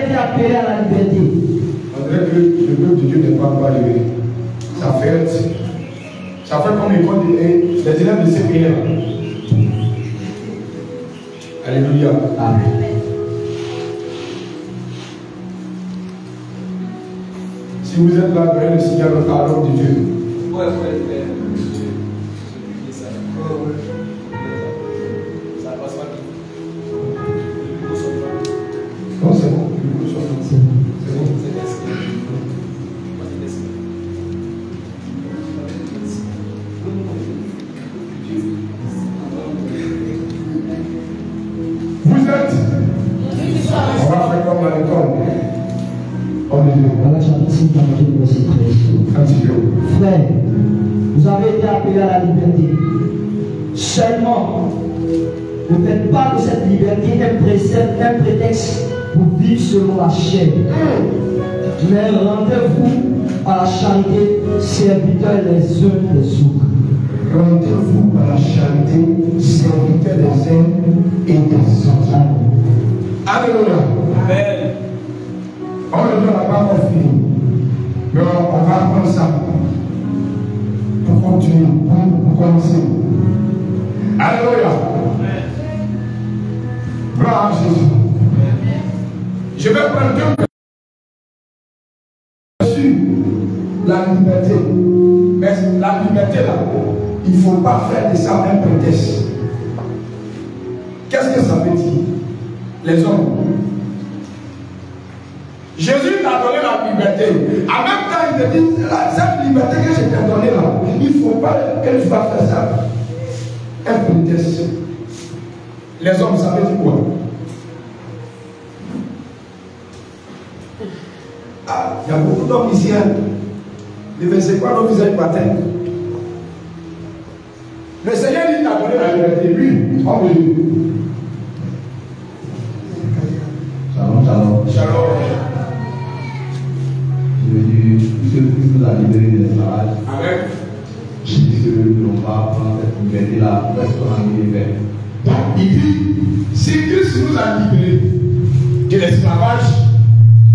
été appelés à la liberté. On dirait que le peuple de Dieu n'est pas arrivé. Ça fait comme les élèves de ces pays-là. Alléluia. Amen. Si vous êtes là, donnez le signal à l'homme de Dieu. Ouais. Ça passe pas. Non, c'est bon. C'est bon. Vous êtes. On va faire comme à l'école. Voilà, chapitre 5, verset 13. Frère, vous avez été appelés à la liberté. Seulement, ne faites pas de cette liberté un prétexte pour vivre selon la chair. Mais rendez-vous à la charité, serviteurs les uns des autres. Rendez-vous à la charité, serviteurs des uns et des autres. Alléluia. Amen. On ne doit pas encore finir. Mais on va prendre ça pour continuer, pour commencer. Alléluia. Gloire à Jésus. Je vais prendre deux sur la liberté. Mais la liberté là, il ne faut pas faire de ça un prétexte. Qu'est-ce que ça veut dire? Les hommes. Jésus t'a donné la liberté. En même temps, il te dit, cette liberté que je t'ai donnée là, il ne faut pas que tu vas faire ça. Un prétexte. Les hommes, ça veut dire quoi? Ah, il y a beaucoup d'hommes ici. Le verset quoi, nos visages matin. Le Seigneur dit, t'a donné la liberté. Lui, homme de Dieu. Shalom, shalom. Shalom. Je veux dire, puisque Christ nous a libérés de l'esclavage, Amen. je dis que nous ne pas prendre cette liberté-là, restons en liberté. Donc, il dit, si Christ nous a libérés de l'esclavage,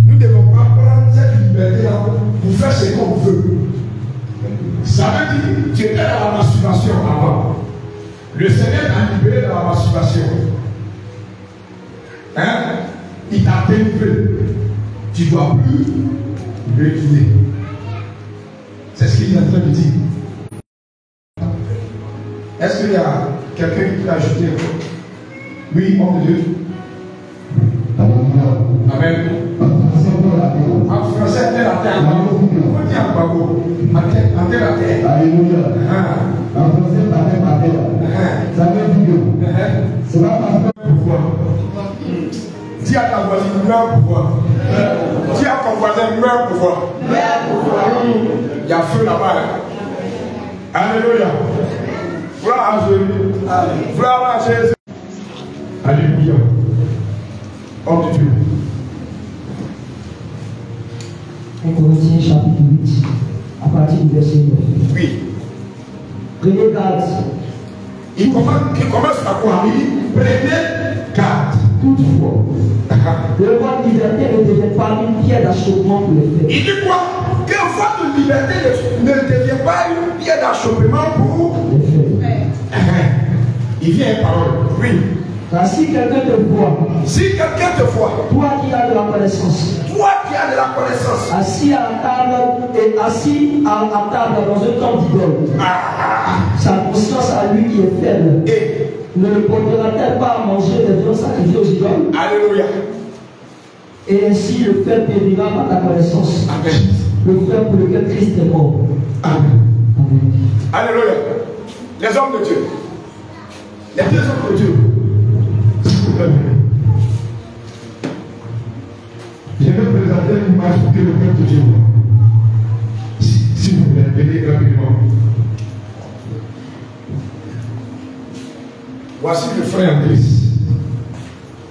nous ne devons pas prendre cette liberté-là pour faire ce qu'on veut. Ça veut dire, tu étais dans la masturbation avant. Le Seigneur t'a libéré de la masturbation. Hein? Il t'a délivré. Tu ne dois plus reculer. C'est ce qu'il est en train de dire. Est-ce qu'il y a quelqu'un qui peut ajouter? Oui, homme de Dieu. Amen. En français, terre à terre. On dit en bago. En terre à terre. Alléluia. En français, par terre. Ça veut dire que c'est pas parce que pouvoir. Dis à ta voisine, meurs pouvoir. Dis à ton voisin, meurs pouvoir. Il y a feu là-bas. Alléluia. Gloire à Jésus. Gloire à Jésus. Alléluia. Homme de Dieu. 1 Corinthiens chapitre 8, à partir du verset 9. Oui. Prenez garde. Il commence par quoi? Il dit, prenez garde. Toutefois, que votre liberté ne devienne pas une pierre d'achoppement pour les faits. Il dit quoi? Que votre liberté ne devienne pas une pierre d'achoppement pour les faits. Il vient une parole. Oui. Car si quelqu'un te voit, toi qui as de la connaissance, assis à la table et assis à table dans un camp d'idole, sa conscience à lui qui est faible, ne le portera-t-elle pas à manger des viandes sacrifiées aux idoles? Alléluia. Et ainsi le fait périra par ta connaissance. Amen. Le frère pour lequel Christ est mort. Amen. Amen. Alléluia. Les hommes de Dieu. Les deux hommes de Dieu. Je vais présenter une image pour que le peuple de Dieu voit. Si vous voulez, venez rapidement. Voici le frère en Christ.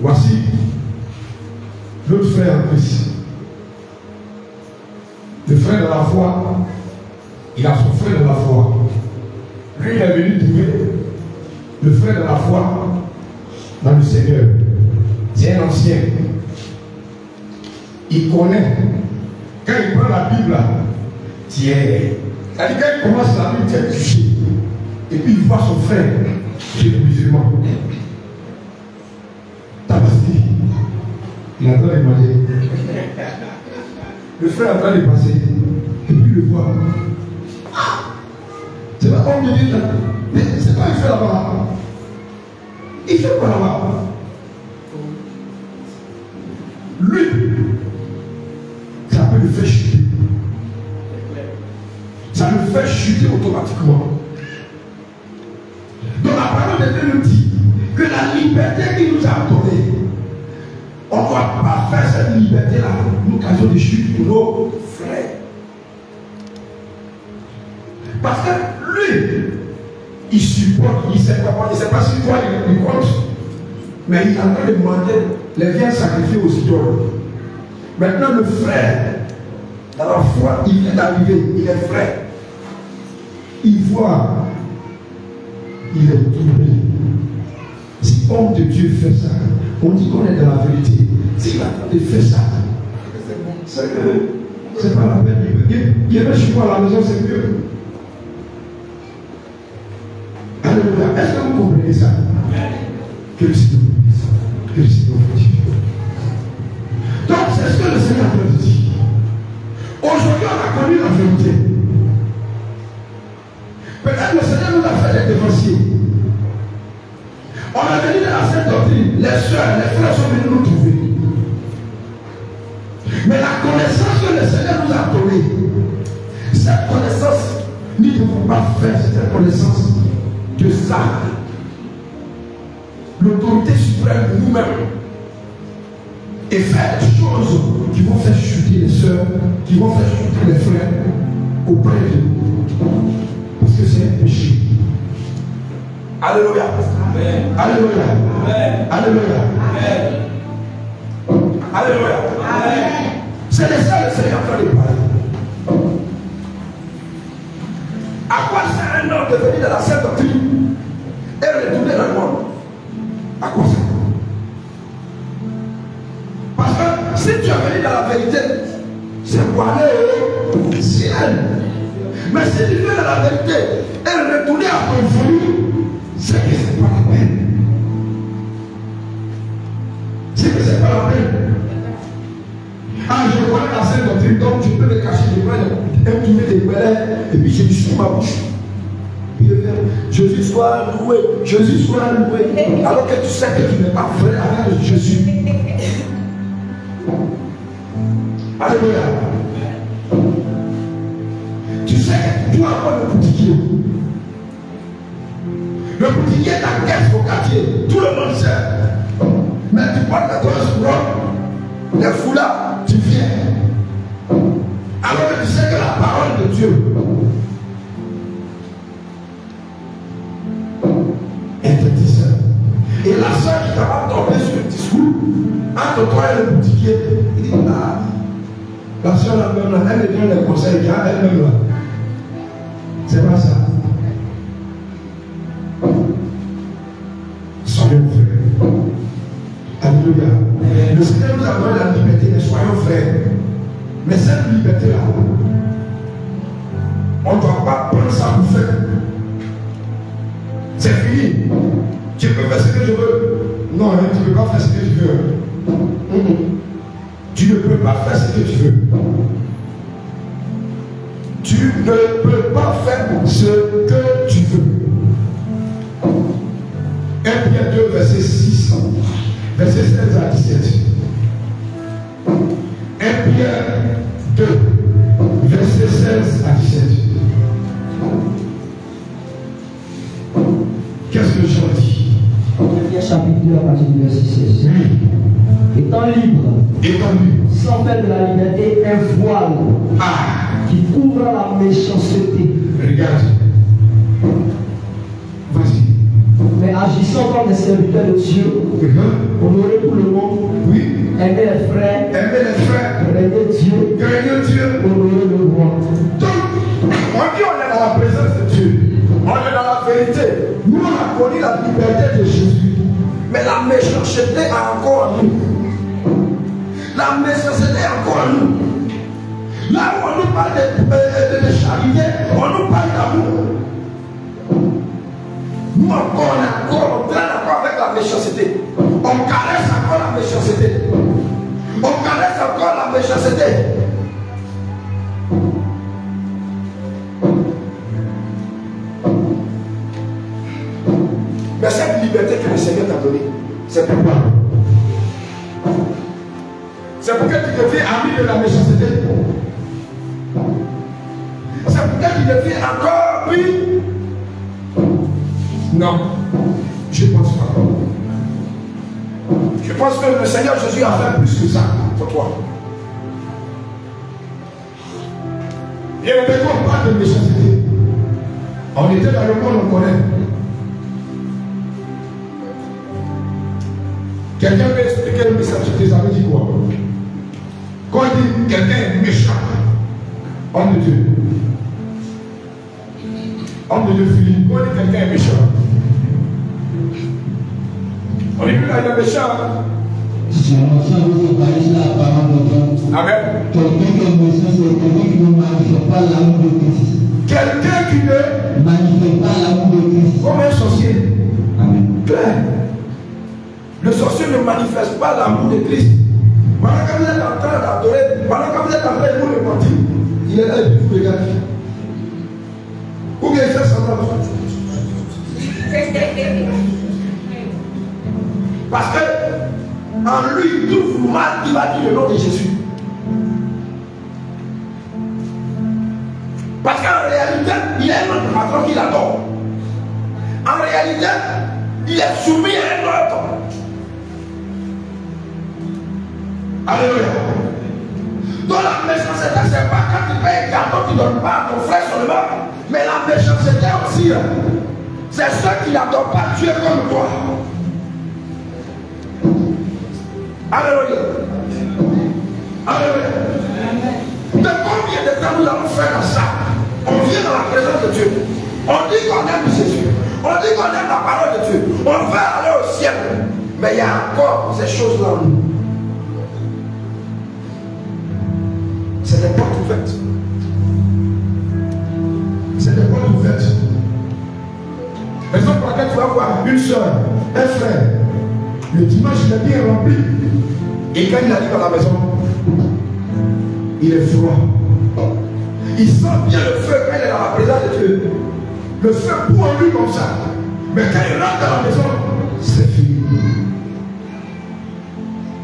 Voici l'autre frère en Christ. Le frère de la foi, il a son frère de la foi. Lui, il est venu trouver le frère de la foi dans le Seigneur. C'est un ancien. il connaît. Quand il prend la Bible, tu es. C'est-à-dire quand il commence la Bible, tu es touché. Et puis il voit son frère qui est musulman. Tabassi. Il est en train de manger. Le frère est en train de passer. Et puis il le voit. C'est pas comme il dit là. Mais c'est quoi il fait là-bas? Il fait quoi là-bas? Lui, ça peut le faire chuter. Ça le fait chuter automatiquement. Donc la parole de Dieu nous dit que la liberté qu'il nous a donnée, on ne doit pas faire cette liberté-là une occasion de chute pour nos frères. Parce que lui, il supporte, il ne sait pas si toi il compte, mais il est en train de demander les biens sacrifiés aux idoles. Maintenant, le frère, dans la foi, il vient d'arriver, il est frère. Il voit, il est troublé. Si homme de Dieu fait ça, on dit qu'on est dans la vérité. S'il a fait ça, c'est pas la peine. Il va chez moi à la maison, c'est mieux. Alléluia. Est-ce que vous comprenez ça? Que le Seigneur vous que le Seigneur vous dise. Donc, c'est ce que le Seigneur nous dit. Aujourd'hui, on a connu la vérité. Peut-être le Seigneur nous a fait des dévanciers. On a venu dans la sainte doctrine. Les soeurs, les frères sont venus nous trouver. Mais la connaissance que le Seigneur nous a donnée, cette connaissance, nous ne pouvons pas faire cette connaissance de ça. L'autorité suprême de nous-mêmes. Et faire des choses qui vont faire chuter les soeurs, qui vont faire chuter les frères auprès de nous. Parce que c'est un péché. Alléluia. Amen. Alléluia. Amen. Alléluia. Amen. Alléluia. Amen. C'est de ça le Seigneur en train de parler. À quoi sert un homme de venir dans la sainte doctrine et retourner dans le monde? À quoi ça? Parce que si tu es venu dans la vérité, c'est pour aller au ciel. Mais si tu viens dans la vérité et retourner à ton folie, c'est que ce n'est pas la peine. C'est que ce n'est pas la peine. Ah, je connais la sainte doctrine, donc je peux me cacher des mains, imprimer des belets, et puis j'ai du sous ma bouche. Jésus soit loué, Jésus soit loué. Alors que tu sais que tu n'es pas vrai avec Jésus. Alléluia. Tu sais que tu as pas le boutiquier. Le boutiquier est ta caisse au quartier. Tout le monde sait. Mais tu portes la toile sur les foulards, tu viens. Alors que tu sais que la parole de Dieu interdit ça. Et la soeur qui t'a tombé sur le discours, entre toi et le boutiquier, il dit ah, la soeur elle me donne les conseils, elle-même là. C'est pas ça. Soyons frères. Alléluia. Le Seigneur nous a donné la liberté, mais soyons frères. Mais cette liberté-là, on ne doit pas prendre ça pour faire. C'est fini. Tu peux faire ce que je veux. Non, tu ne peux pas faire ce que tu veux. Tu ne peux pas faire ce que tu veux. Tu ne peux pas faire ce que tu veux. 1 Pierre 2, verset 6, verset 16 à 17. 1 Pierre 2, verset 16 à 17. Qu'est-ce que Jean dit? 1 Pierre chapitre 2 à partir du verset 16. Étant libre, sans faire de la liberté un voile qui couvre la méchanceté. Regarde. Vas-y. Mais agissant comme des serviteurs de Dieu, honorer tout le monde, aimer les frères, régner Dieu, honorer le roi. Donc, on dit on est dans la présence de Dieu. On est dans la vérité. Nous, on a connu la liberté de Jésus. Mais la méchanceté a encore en nous. La méchanceté est encore en nous. Là où on nous parle de charité, on nous parle d'amour. Nous encore, on traîne encore avec la méchanceté. On caresse encore la méchanceté. On caresse encore la méchanceté. Mais cette liberté que le Seigneur t'a donnée, c'est pourquoi? C'est pour que tu deviens ami de la méchanceté. C'est pour que tu deviens encore plus. Non, je ne pense pas. Je pense que le Seigneur Jésus a fait plus que ça pour toi. Et on parle de méchanceté. On était dans le monde, on connaît. Quelqu'un peut expliquer le méchanceté, ça veut dire quoi? Quand on dit quelqu'un est méchant, homme de Dieu. Homme de Dieu, Philippe, quand on dit quelqu'un est méchant. On est plus là, il est méchant. Amen. Quelqu'un qui ne manifeste pas l'amour de Christ. Comme un sorcier. Amen. Clair. Le sorcier ne manifeste pas l'amour de Christ. Pendant que vous êtes en train d'adorer, pendant que vous êtes en train de vous le mentir, il est là et puis vous regardez. Ou bien il fait semblant. Parce que en lui, il trouve mal, il va dire le nom de Jésus. Parce qu'en réalité, il est un autre patron qu'il adore. En réalité, il est soumis à un autre. Alléluia. Donc la méchanceté, c'est pas quand tu payes un gâteau, tu ne donnes pas à ton frère seulement. Mais la méchanceté aussi, c'est ceux qui n'adorent pas Dieu comme toi. Alléluia. Alléluia. De combien de temps nous allons faire ça? On vient dans la présence de Dieu. On dit qu'on aime Jésus. On dit qu'on aime la parole de Dieu. On veut aller au ciel. Mais il y a encore ces choses-là en nous. C'est des portes ouvertes. C'est des portes ouvertes. Exemple pour laquelle tu vas voir une soeur, un frère. Le dimanche, il est bien rempli. Et quand il arrive à la maison, il est froid. Il sent bien le feu quand il est dans la présence de Dieu. Le feu pour lui comme ça. Mais quand il rentre dans la maison, c'est fini.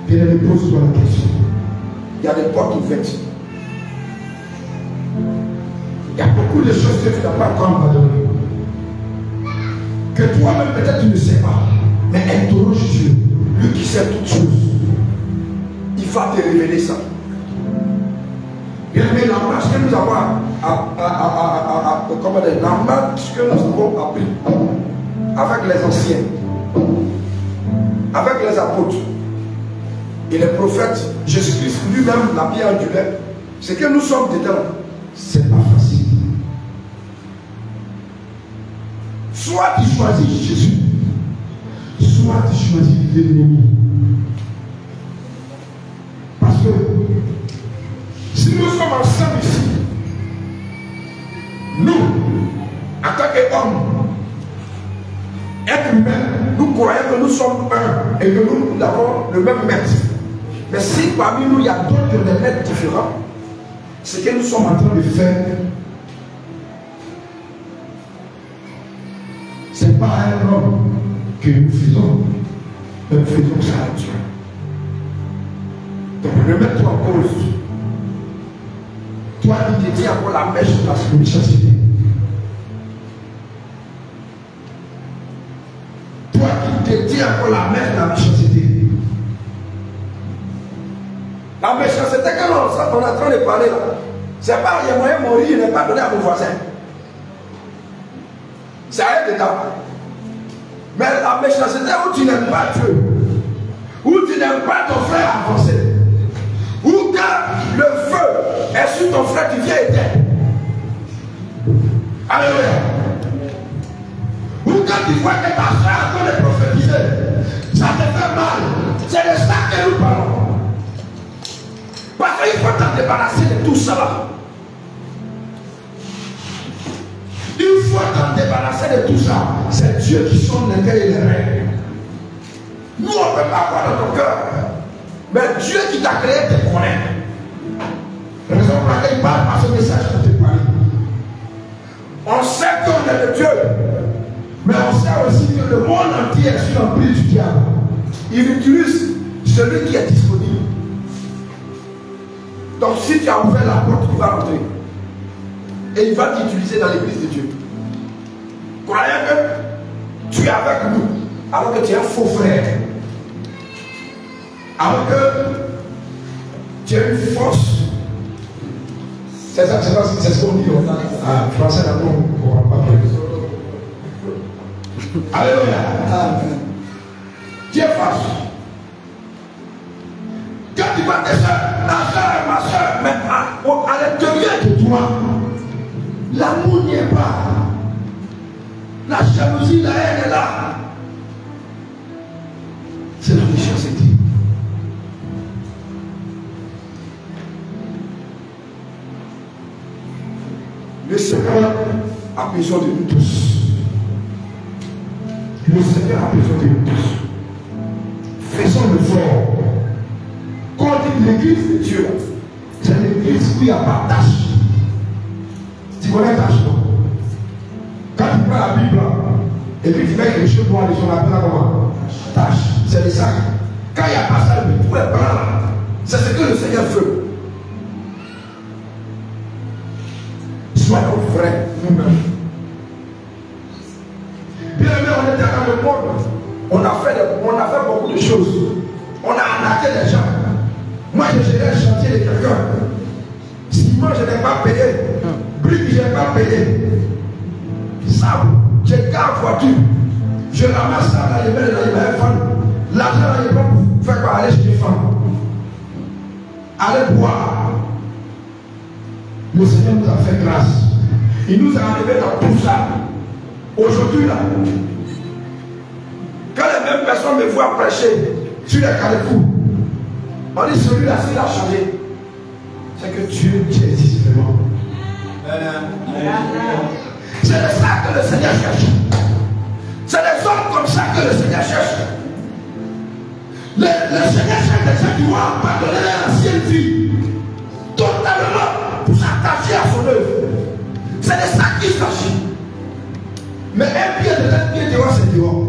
Bien-aimé, pose-toi la question. Il y a des portes ouvertes. Il y a beaucoup de choses que tu n'as pas encore pardonné. Que toi-même peut-être tu ne sais pas. Mais interroge Dieu. Lui qui sait toutes choses. Il va te révéler ça. Bien aimé, la marche que nous avons la marche que nous avons appris avec les anciens, avec les apôtres et les prophètes, Jésus-Christ lui-même, la pierre angulaire, c'est que nous sommes dedans. C'est pas facile. Soit tu choisis Jésus, soit tu choisis l'ennemi. Parce que si nous sommes ensemble ici, nous, en tant qu'hommes, êtres humains, nous croyons que nous sommes un et que nous avons le même maître. Mais si parmi nous il y a d'autres maîtres différents, ce que nous sommes en train de faire, ce n'est pas un homme que nous faisons, mais nous faisons ça à Dieu. Donc remets-toi en cause. Toi qui te dis encore la mèche de la méchanceté. Toi qui te dis encore la mèche de la méchanceté. La méchanceté que on est en train de parler là, c'est pas il y a moyen de mourir, il n'est pas donné à mon voisin. Ça aide dedans. Mais la méchanceté où tu n'aimes pas Dieu, où tu n'aimes pas ton frère avancer, où quand le feu est sur ton frère, tu viens éteindre. Alléluia. Ou quand tu vois que ta soeur est en train de prophétiser, ça te fait mal. C'est de ça que nous parlons. Parce qu'il faut t'en débarrasser de tout ça là. Il faut t'en débarrasser de tout ça. C'est Dieu qui sonne les cœurs et les reins. Nous, on ne peut pas avoir dans ton cœur. Mais Dieu qui t'a créé te connaît. Raison pour laquelle il parle par ce message pour te parler. On sait qu'on est de Dieu. Mais on sait aussi que le monde entier est sous l'emprise du diable. Il utilise celui qui est disponible. Donc si tu as ouvert la porte, tu vas rentrer. Et il va t'utiliser dans l'église de Dieu. Croyez que tu es avec nous, alors que tu es un faux frère. Alors que tu as une force. C'est ça, c'est ce qu'on dit. Ah, français d'abord, on ne comprend pas bien. Alléluia. Tu es fâché. Quand tu vois tes soeurs, ta soeur, ma soeur, mais à l'intérieur de toi, l'amour n'y est pas. La jalousie, la haine est là. C'est la méchanceté. Le Seigneur a besoin de nous tous. Le Seigneur a besoin de nous tous. Faisons le fort. Quand on dit l'église de Dieu, c'est l'église où il n'y a pas de tâche. Tu connais tâche, non? Quand tu prends la Bible et puis tu mets quelque chose pour aller sur la Bible, comment? Tâche, c'est les sacs. Quand il n'y a pas ça, tout est blanc. C'est ce que le Seigneur veut. Soyons vrais nous-mêmes. Bien aimé, on était dans le monde. On a fait beaucoup de choses. On a arnaqué les gens. Moi, j'ai géré un chantier de quelqu'un. Ciment, je n'ai pas payé. Briques, je n'ai pas payé. Sable, j'ai 4 voitures. Je ramasse ça dans les mains de la femme. L'argent, il n'est pas pour faire quoi? Aller chez les femmes. Aller boire. Le Seigneur nous a fait grâce. Il nous a enlevés dans tout ça. Aujourd'hui, là, quand les mêmes personnes me voient prêcher sur les carrefours, on dit celui-là, s'il a changé, c'est que Dieu existe vraiment. C'est de ça que le Seigneur cherche. C'est des hommes comme ça que le Seigneur cherche. Le Seigneur cherche des gens qui vont abandonner leur ancienne vie totalement pour s'attacher à son œuvre. C'est de ça qu'il s'agit. Mais un pied de l'autre pied dehors, c'est dehors.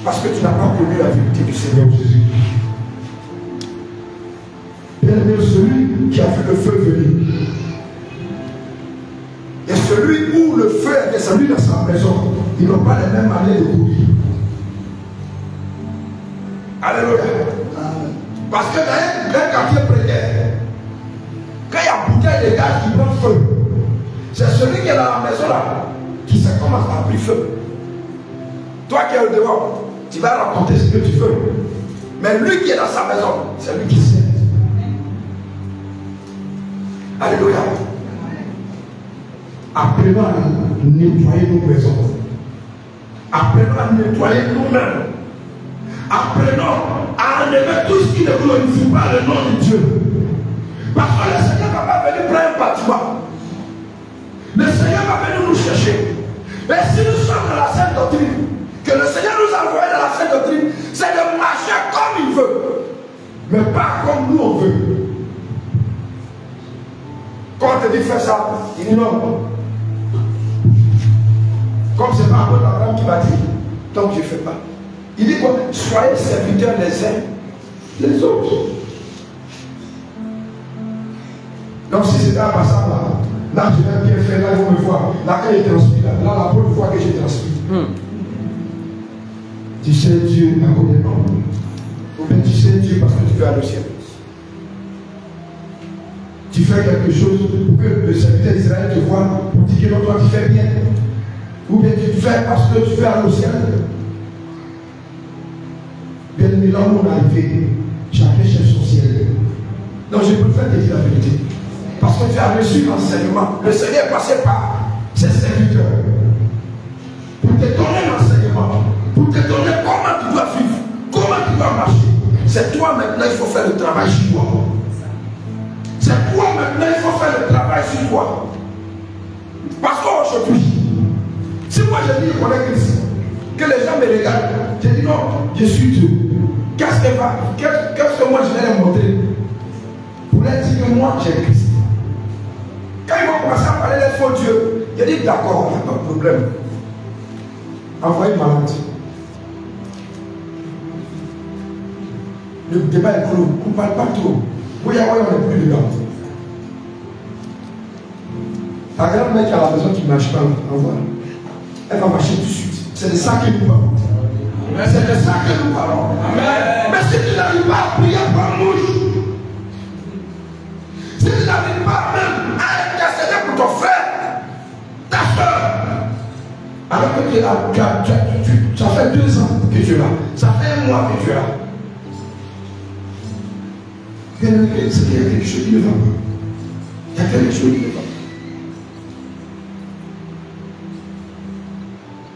Parce que tu n'as pas connu la vérité du Seigneur Jésus. Bien aimé, celui qui a vu le feu venir. Et celui où le feu est descendu dans sa maison, ils n'ont pas les mêmes années de courir. Alléluia. Parce que dans un quartier précaire, quand il y a bouteille de gaz qui prend feu, c'est celui qui est dans la maison là qui sait comment ça a pris feu. Toi qui es au dehors, tu vas raconter ce que tu veux. Mais lui qui est dans sa maison, c'est lui qui sait. Alléluia. Apprenons à nettoyer nos maisons. Apprenons à nettoyer nous-mêmes. Apprenons à enlever tout ce qui ne glorifie pas le nom de Dieu. Parce que le Seigneur va pas venir prendre un bâtiment. Le Seigneur va venir nous chercher. Et si nous sommes dans la sainte doctrine, que le Seigneur nous a envoyé dans la sainte doctrine, c'est de marcher comme il veut. Mais pas comme nous on veut. Quand on te dit fais ça, il dit non. Comme c'est pas Abraham qui m'a dit, donc je ne fais pas. Il dit quoi? Soyez serviteurs les uns les autres. Donc si c'était un passage là je vais bien faire, là ils vont me voir. Là quand il transpire, là la première fois que j'ai transpire. Tu sais Dieu à combien de temps? Ou bien tu sais Dieu parce que tu vas au ciel. Tu fais quelque chose pour que le serviteur d'Israël te voit, pour dire que non, toi tu fais bien. Ou bien tu fais parce que tu fais à au ciel. Bien aimé, là où on est arrivé, chacun cherche son ciel. Donc je préfère te dire la vérité. Parce que tu as reçu l'enseignement. Le Seigneur est passé par ses serviteurs. Pour te donner l'enseignement. Pour te donner comment tu dois vivre. Comment tu dois marcher. C'est toi maintenant, il faut faire le travail sur toi. C'est toi maintenant, il faut faire le travail sur toi. Parce qu'aujourd'hui, si moi je dis qu'on est Christ, que les gens me regardent, je dis non, je suis Dieu. Qu'est-ce que moi je vais leur montrer? Pour leur dire que moi j'ai Christ. Quand ils vont commencer à parler des faux dieux, je dis d'accord, il n'y a pas de problème. Envoyez malade. Le débat est clos, on ne parle pas trop. Oui, on n'est plus dedans. Ta grand-mère qui est à la maison qui ne marche pas, envoie. Elle va marcher tout de suite. C'est de ça que nous parlons. C'est de ça que nous parlons. Amen. Mais si tu n'arrives pas à prier par mouche, si tu n'arrives pas même à intercéder pour ton frère, ta soeur, alors que ça fait 2 ans que tu es là, ça fait 1 mois que tu es là. C'est qu'il y a quelque chose qui ne va pas. Il y a quelque chose qui ne va pas.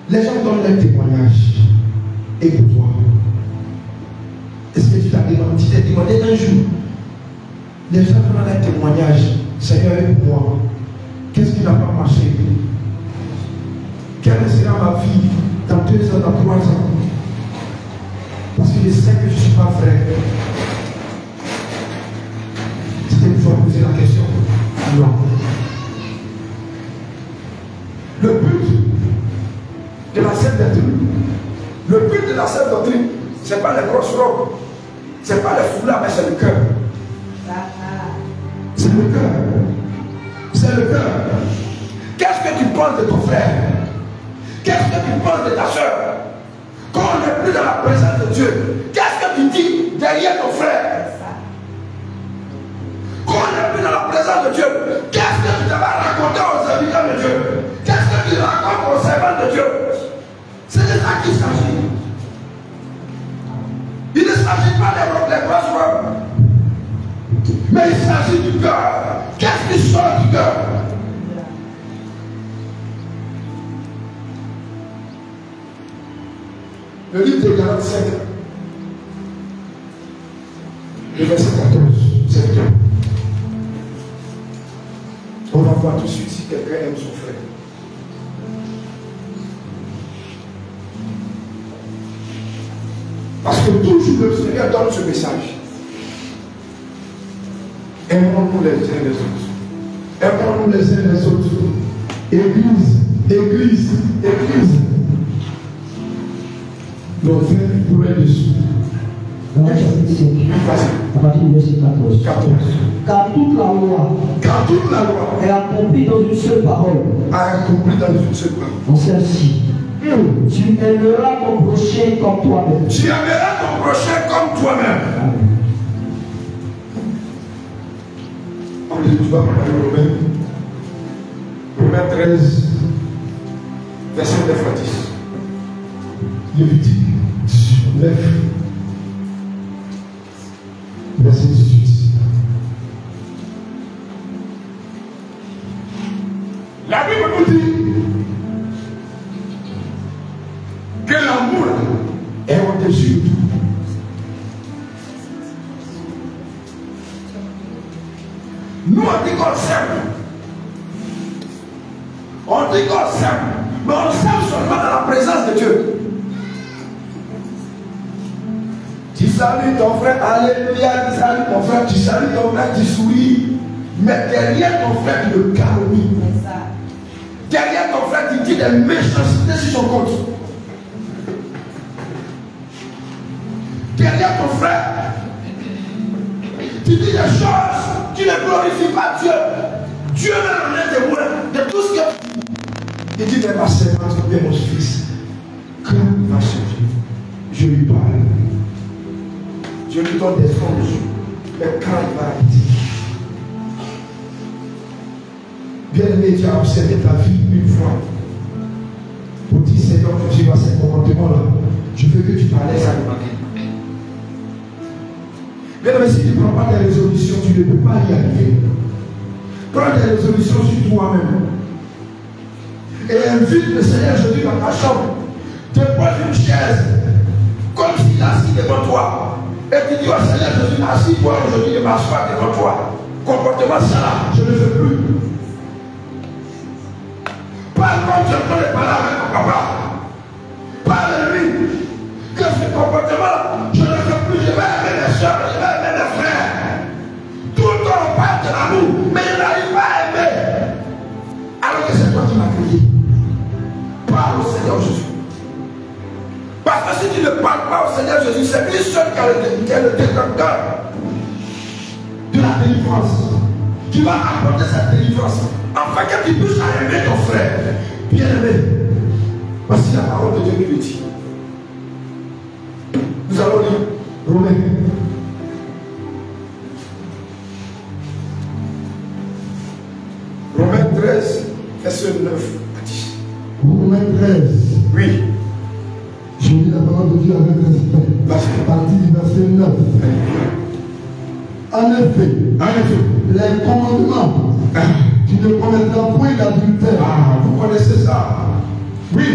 Les gens donnent leur témoignage. Écoute-toi. Est-ce que tu t'es demandé un jour? Les gens donnent leur témoignage. Seigneur, pour moi, qu'est-ce qui n'a pas marché? Quelle sera ma vie dans 2 ans, dans 3 ans? Parce que je sais que je ne suis pas frère. Il faut poser la question. Non. Le but de la sainte doctrine, ce n'est pas les grosses robes, ce n'est pas les foulards, mais c'est le cœur. C'est le cœur. C'est le cœur. Qu'est-ce que tu penses de ton frère? Qu'est-ce que tu penses de ta soeur? Quand on n'est plus dans la présence de Dieu, qu'est-ce que tu dis derrière ton frère? Quand on n'est plus dans la présence de Dieu, qu'est-ce que tu vas raconter aux habitants de Dieu? Qu'est-ce que tu racontes aux servants de Dieu? C'est de ça qu'il s'agit. Il ne s'agit pas des grosses robes, mais il s'agit du cœur. Qu'est-ce qui sort du cœur? Le livre de Galates 5, le verset 14, c'est tout. On va voir tout de suite si quelqu'un aime son frère. Parce que toujours le Seigneur donne ce message. Aimons-nous les uns les autres. Aimons-nous les uns les autres. Église, église, église. Nos frères pourraient dessus. Dans le chapitre 5, à partir du verset 14. Car toute la loi est accomplie dans une seule parole. En celle-ci. Tu aimeras ton prochain comme toi-même. Tu aimeras ton prochain comme toi-même. On dit tout ça dans Romains 13, verset 9 à 10. Lévitique 9, verset 18. La Bible nous dit que l'amour est au-dessus de tout. Nous on dit qu'on s'aime. On dit qu'on s'aime. Mais on s'aime seulement dans la présence de Dieu. Tu salues ton frère, alléluia, tu salues ton frère, tu salues ton frère, tu souris. Mais derrière ton frère, tu le calomnies. Derrière ton frère, tu dis des méchancetés sur son compte. Derrière ton frère, tu dis des choses, tu ne glorifies pas Dieu. Dieu même en est témoin de tout ce que il dit, mais ma servante, bien mon fils, quand il va changer, je lui parle. Je lui donne des songes, mais quand il va arrêter, bien-aimé, tu as observé ta vie une fois. Pour dire, Seigneur, je suis dans ces comportements-là. Je veux que tu parles ça de ma vie. Bien-aimé, si tu ne prends pas des résolutions, tu ne peux pas y arriver. Prends des résolutions sur toi-même. Et invite le Seigneur Jésus dans ta chambre. Te pose une chaise, comme s'il est assis devant toi. Et tu dis au Seigneur Jésus, assis-toi aujourd'hui, je m'assois devant toi. Comportement ça là, je ne veux plus. Pas comme je peux parler avec mon papa. Pas de lui. Que ce comportement-là, je ne veux plus. Je vais aimer mes soeurs, je vais aimer mes frères. Tout le temps on parle de l'amour, mais je n'arrive pas à aimer. Alors que c'est toi qui m'as créé. Parle au Seigneur Jésus. Parce que si tu ne parles pas au Seigneur Jésus, c'est lui seul qui est le détenteur de la délivrance. Tu vas apporter cette délivrance afin que tu puisses aimer ton frère. Bien aimé. Voici la parole de Dieu qui le dit. Nous allons lire Romains. Romains 13, verset 9 à 10. Romains 13. Oui. Je lis la parole de Dieu avec respect. À partir du verset 9. En effet, les commandements, tu ne commettras point d'adultère. Ah, vous connaissez ça? Oui.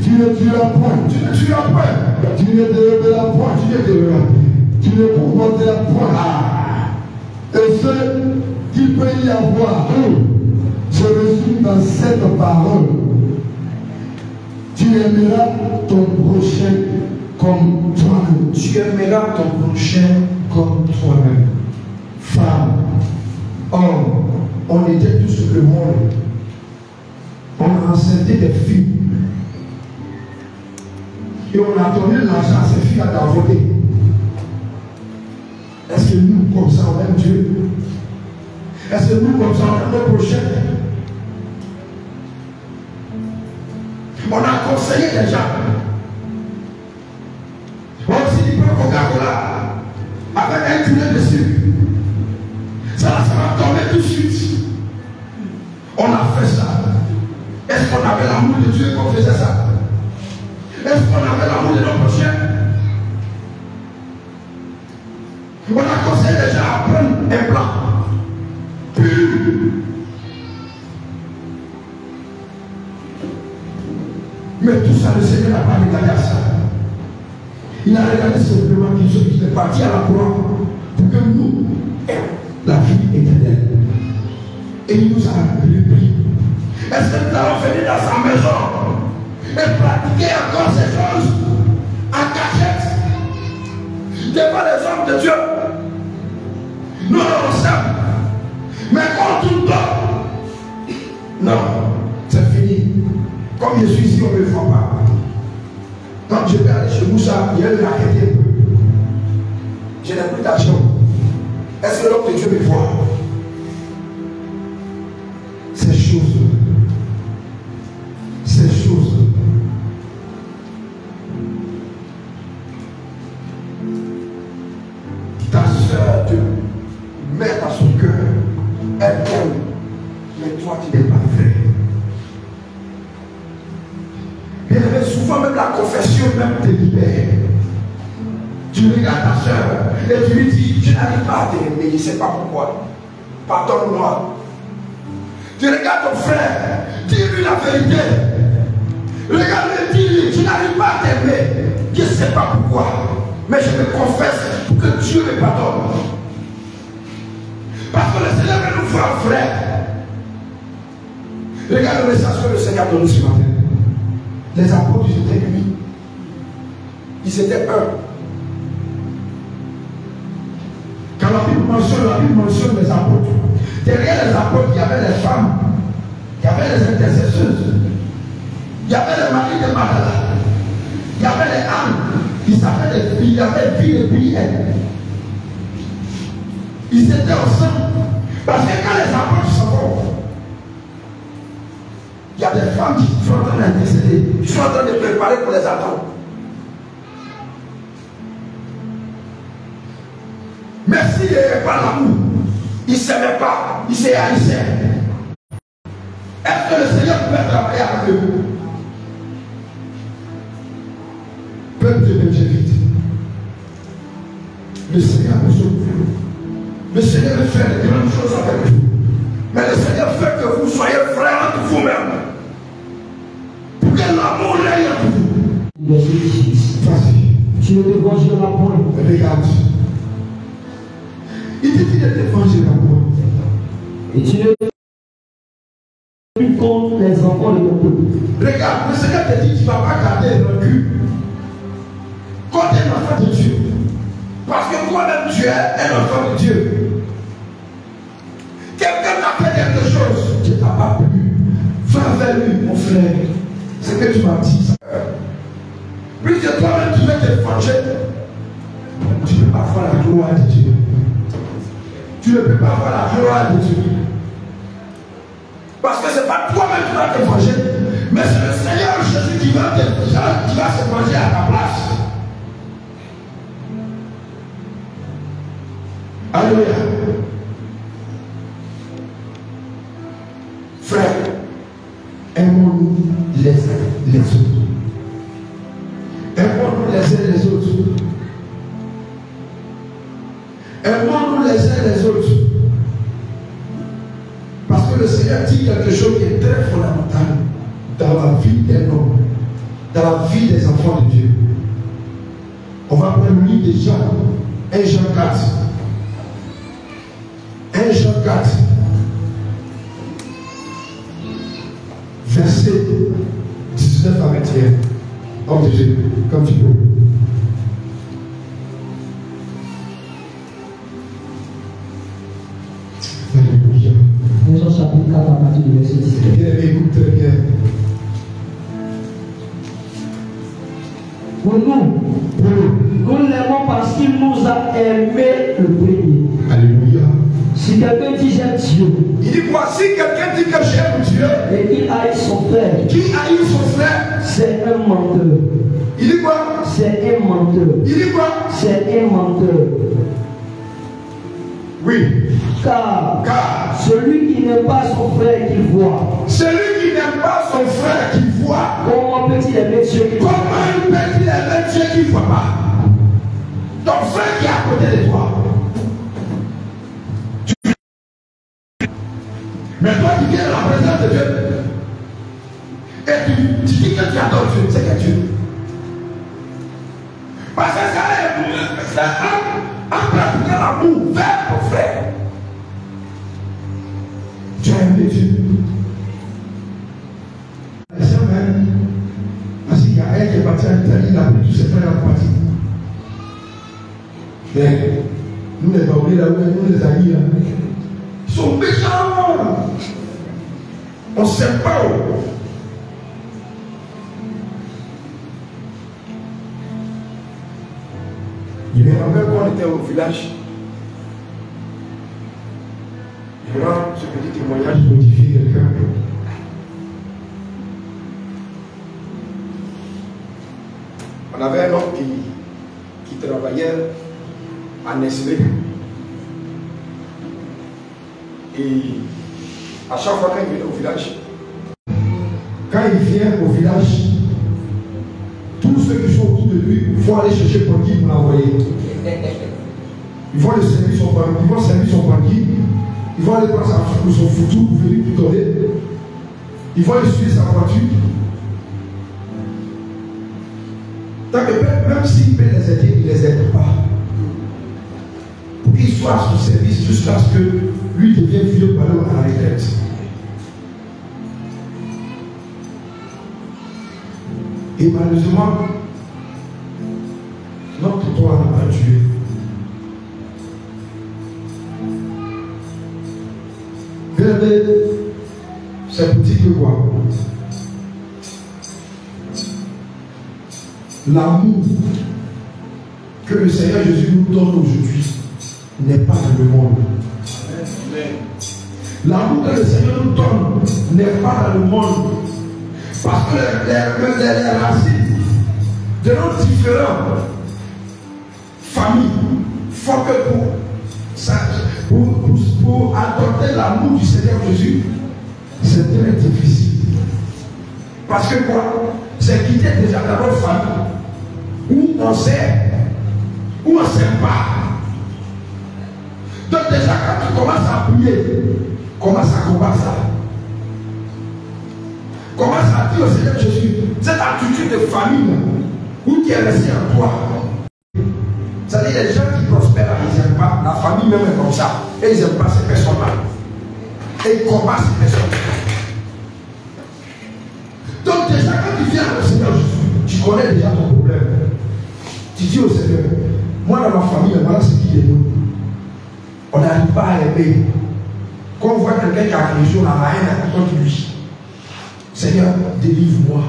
Tu ne tueras point. Tu ne tueras point. Tu ne déroberas point. Tu ne convoiteras point. Et ce qu'il peut y avoir, se résume dans cette parole. Tu aimeras ton prochain comme toi-même. Tu aimeras ton prochain comme toi-même. Femme, homme, on était tous sur le monde. On enceintait des filles. Et on a donné l'argent à ces filles à t'envoyer. Est-ce que nous, comme ça, on aime Dieu? Est-ce que nous, comme ça, on aime le prochain? On a conseillé les gens. On s'est dit, Coca-Cola, avec un tunnel de sucre. Ça va tomber tout de suite. On a fait ça. Est-ce qu'on avait l'amour de Dieu qu'on faisait ça? Est-ce qu'on avait l'amour de nos prochains? On a conseillé les gens à prendre un plan pur. Mais tout ça, le Seigneur n'a pas regardé à ça. Il a regardé simplement qu'il est parti à la croix pour que nous ayons la vie éternelle. Et il nous a repris. Est-ce que nous allons venir dans sa maison et pratiquer encore ces choses en cachette devant les hommes de Dieu? Nous on s'aime, mais quand tout donne, non, c'est fini. Comme je suis ici, on ne me voit pas. Quand je vais aller chez Moussa, il y a une raquette. Je n'ai plus d'argent. Est-ce que l'homme de Dieu me voit? Ces choses. Ta soeur te met dans son cœur. Elle t'aime. Mais toi, tu n'es pas vrai. Et souvent, même la confession même te libère. Tu regardes ta soeur et tu lui dis, je n'arrive pas à t'aimer, je ne sais pas pourquoi. Pardonne-moi. Tu regardes ton frère, dis-lui la vérité. Regarde-le, dis-lui, je n'arrive pas à t'aimer, je ne sais pas pourquoi. Mais je me confesse pour que Dieu me pardonne. Parce que le Seigneur veut nous voir frères. Regarde le message que le Seigneur a donné ce matin. Les apôtres, ils étaient unis. Ils étaient un. Quand la Bible mentionne les apôtres. Derrière les apôtres, il y avait les femmes. Il y avait les intercesseuses. Il y avait les maris de Magdala. Il y avait les âmes. Il y avait vie de prière. Ils étaient ensemble. Parce que quand les apôtres s'en vont, il y a des femmes qui sont en train d'intercéder, qui sont en train de préparer pour les attendre. Mais s'il n'y avait pas l'amour, ils ne s'aimaient pas, ils se haïssaient. Est-ce que le Seigneur peut travailler avec eux? Peuple de Benjamin, le Seigneur nous sauve. Le Seigneur veut faire de grandes choses avec vous. Mais le Seigneur veut que vous soyez frères entre vous-mêmes. Pour que l'amour règne entre vous. Verset 6. Vas-y. Tu ne te vengeras point. Regarde. Il dit qu'il était vengé par moi. Et tu ne plus contre les enfants de ton peuple. Regarde, le Seigneur te dit, tu ne vas pas garder le cul contre un enfant de Dieu. Parce que toi-même, tu es un enfant de Dieu. Quelqu'un t'a fait quelque chose, tu ne t'as pas plu. Va vers lui, mon frère. C'est que tu m'as dit ça. Plus que toi-même, tu veux te venger. Tu ne peux pas voir la gloire de Dieu. Tu ne peux pas voir la gloire de Dieu. Parce que ce n'est pas toi-même qui vas te venger, mais c'est le Seigneur Jésus qui va se venger à ta place. Alléluia. Frère, aimons-nous les uns les autres. Aimons-nous les uns les autres. Aimons-nous les uns les autres. Parce que le Seigneur dit quelque chose qui est très fondamental dans la vie d'un homme, dans la vie des enfants de Dieu. On va prendre le livre de Jean, 1 Jean 4. 1 Jean 4, verset 19 à 21. Homme de Dieu, comme tu peux. Alléluia. Jean chapitre 4 à partir du verset 19. Bien, écoute très bien. Pour nous l'aimons parce qu'il nous a aimés le premier. Alléluia. Si quelqu'un dit j'aime Dieu, Il dit quoi? Si quelqu'un dit que j'aime Dieu, et qu'il haït son frère, qui haït son frère, c'est un menteur. il dit quoi? C'est un menteur. Il dit quoi? C'est un menteur. Oui. Car Celui qui n'aime pas son frère qu'il voit, qui n'aime pas son frère qu'il voit, comment peut-il aimer Dieu qu'il voit? comment peut-il aimer Dieu qu'il ne voit pas? Ton frère qui est à côté de toi. Mais toi qui viens dans la présence de Dieu, et tu dis que tu adores Dieu, c'est que Dieu. Parce que c'est en pratiquant l'amour vers ton frère. Tu as aimé Dieu. Parce qu'il y a un qui est parti en Italie, il a pris tous ses frères en partie. Mais nous les Baoulés là, nous les amis là, ils sont méchants. On ne sait pas où. Il me rappelle quand on était au village. Il y aura ce petit témoignage modifié quelqu'un. On avait un homme qui travaillait à Nestlé. Et à chaque fois qu'il vient au village, quand il vient au village, tous ceux qui sont autour de lui vont aller chercher Pangui pour l'envoyer. Ils vont le servir son Pangui, ils vont servir son Pangui, ils vont aller prendre son foutou pour venir lui donner. Ils vont essuyer sa voiture. Tant que même s'il peut les aider, il ne les aide pas. Pour qu'il soit à son service jusqu'à ce que lui devienne vieux par à la retraite. Et malheureusement, notre toit n'a pas tué. Regardez, c'est petit que quoi? L'amour que le Seigneur Jésus nous donne aujourd'hui n'est pas dans le monde. L'amour que le Seigneur nous donne n'est pas dans le monde. Parce que les racines de nos différentes familles font que pour adopter l'amour du Seigneur Jésus, c'est très difficile. Parce que quoi? C'est quitter déjà dans notre famille où on sait, où on ne sait pas. Donc déjà quand tu commences à prier, commence à combattre ça. Commence à dire au Seigneur Jésus, cette attitude de famille où qui est resté en toi. C'est-à-dire les gens qui prospèrent, ils n'aiment pas, la famille lui-même est comme ça. Et ils n'aiment pas ces personnes-là. Et ils combattent ces personnes. Donc déjà, quand tu viens au Seigneur Jésus, tu connais déjà ton problème. Tu dis au Seigneur, moi dans ma famille, voilà ce qui est nous. On n'arrive pas à aimer. Quand on voit quelqu'un qui a agrégé, on a la haine contre lui. Seigneur, délivre-moi.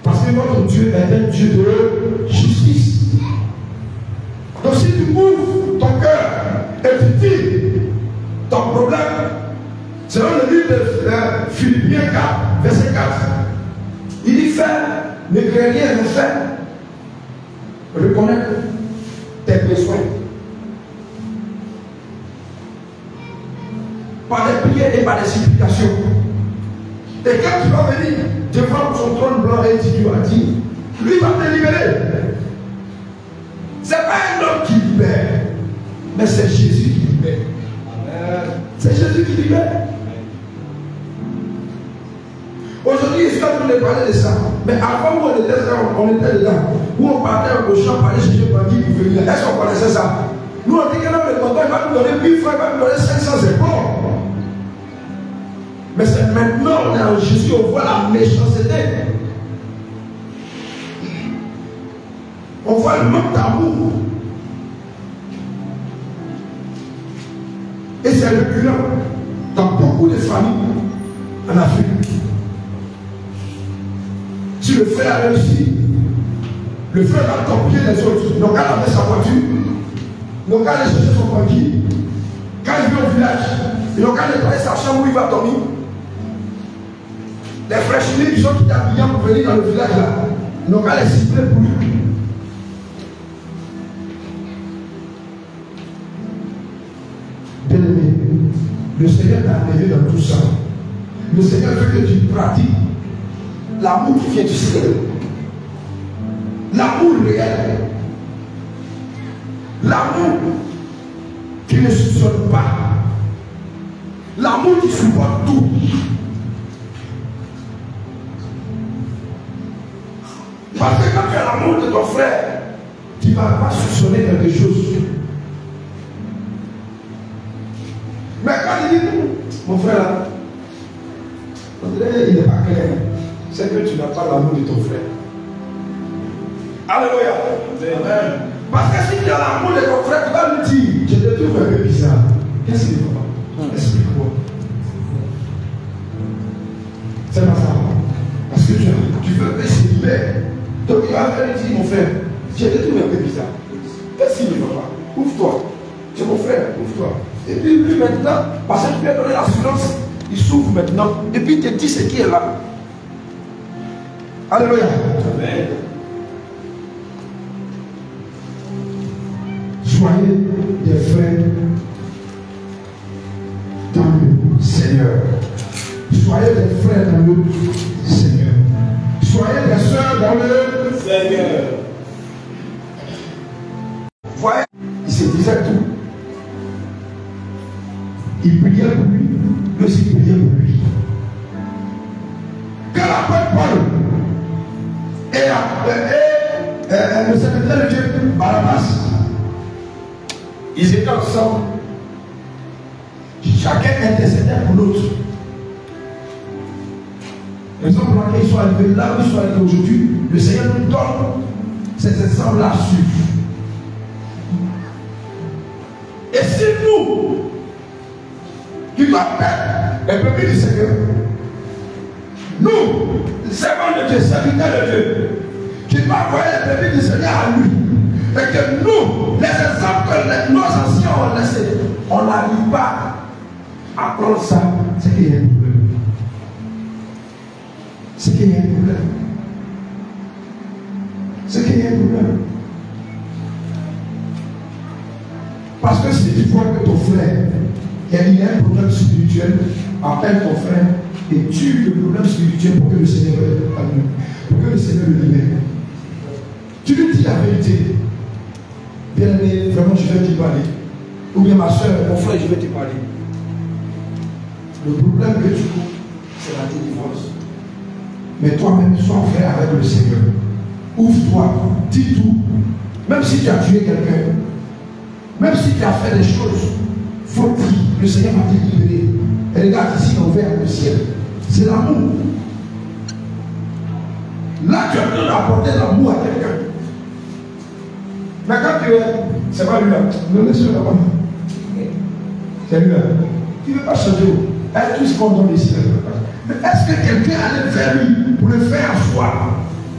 Parce que notre Dieu est un Dieu de justice. Donc si tu ouvres ton cœur et tu dis ton problème, selon le livre de Philippiens 4, verset 4, il dit fais, ne crée rien, mais fais. Reconnaître tes besoins. Par des prières et par des supplications. Et quand tu vas venir devant son trône blanc et tu lui as dit, lui va te libérer. Ce n'est pas un homme qui libère, mais c'est Jésus qui libère. C'est Jésus qui libère. Aujourd'hui, je suis en train de parler de ça. Mais avant où on était dedans, où on partait au champ, parler chercher un bandit pour venir. Est-ce qu'on connaissait ça? Nous, on dit que non, le content, il va nous donner 1000 francs, il va nous donner 500, c'est bon. Mais c'est maintenant, on est en Jésus, on voit la méchanceté. On voit le manque d'amour. Et c'est récurrent dans beaucoup de familles en Afrique. Si le frère a réussi, le frère va copier les autres. Donc, quand il avait sa voiture, donc quand il allait chercher son banquier, quand il vient au village, donc quand il travaille sa chambre où il va dormir, les frères chéris qui sont qui t'habillent pour venir dans le village là, donc quand les ciblés pour lui. Bien-aimé, le Seigneur t'a amené dans tout ça. Le Seigneur veut que tu pratiques l'amour qui vient du ciel. L'amour réel. L'amour qui ne soupçonne pas. L'amour qui supporte tout. Parce que quand tu as l'amour de ton frère, tu ne vas pas soupçonner quelque chose. Mais quand il dit, mon frère là, il n'est pas clair. C'est que tu n'as pas l'amour de ton frère. Alléluia. Amen. Parce que si tu as l'amour de ton frère, tu vas lui dire, je te trouve un peu bizarre. Qu'est-ce qu'il faut? Explique-moi. C'est pas ça. Parce que tu veux que se libère. Donc il va lui dire, mon frère, je te trouve un peu bizarre. Qu'est-ce qu'il ne va pas? Ouvre-toi. C'est mon frère, ouvre-toi. Et puis lui maintenant, parce que tu lui as donné l'assurance, il s'ouvre maintenant. Et puis il te dit ce qui est là. Alléluia. Amen. Soyez des frères dans le Seigneur. Soyez des frères dans le Seigneur. Soyez des sœurs dans le Seigneur. Voyez, il se disait tout. Il priait pour lui, lui aussi priait pour lui. Quand l'apôtre Paul et le secrétaire de Dieu, Barnabas, ils étaient ensemble. Chacun intercédait pour l'autre. Raison pour laquelle ils sont arrivés là où ils sont arrivés aujourd'hui, le Seigneur nous donne ces exemples-là à suivre. Et si nous, qui doit faire les brebis du Seigneur, nous, servants de Dieu, serviteurs de Dieu, qui doit envoyer les brebis du Seigneur à lui, et que nous, les exemples que nos anciens ont laissés, on n'arrive pas à prendre ça, c'est qu'il y a un problème. C'est qu'il y a un problème. C'est qu'il y a un problème. Parce que si tu vois que ton frère, il y a un problème spirituel, appelle ton frère et tue le problème spirituel pour que le Seigneur pour que le Seigneur le libère. Tu lui dis la vérité. Bien aimé, vraiment je vais te parler. Ou bien ma soeur, mon frère, je vais te parler. Le problème que tu as, c'est la délivrance. Mais toi-même, sois frère avec le Seigneur. Ouvre-toi, dis tout. Même si tu as tué quelqu'un, Même si tu as fait des choses fautives, le Seigneur va te libérer. Et regarde ici, on vers le ciel. C'est l'amour. Là, tu es en train d'apporter l'amour à quelqu'un. Mais quand tu es, c'est pas lui là, le laisse là-bas. C'est lui là. Tu ne veux pas changer. Elle tout ce qu'on donne ici. Mais est-ce que quelqu'un allait vers lui pour le faire asseoir?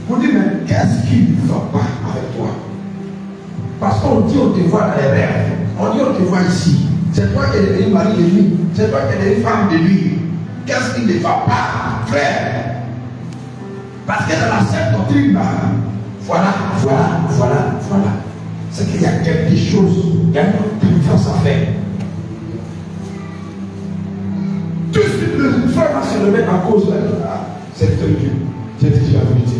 Pour dire, mais qu'est-ce qui ne va pas avec toi? Parce qu'on dit, on te voit dans les rêves. On dit, on te voit ici. C'est toi qui es devenu mari de lui. C'est toi qui es devenu femme de lui. Qu'est-ce qui ne va pas, frère? Parce que dans la seule doctrine, voilà. C'est qu'il y a quelque chose, il y a une différence à faire. Tout de suite, le frère va se remettre en cause. C'est le Dieu. J'ai dit la vérité.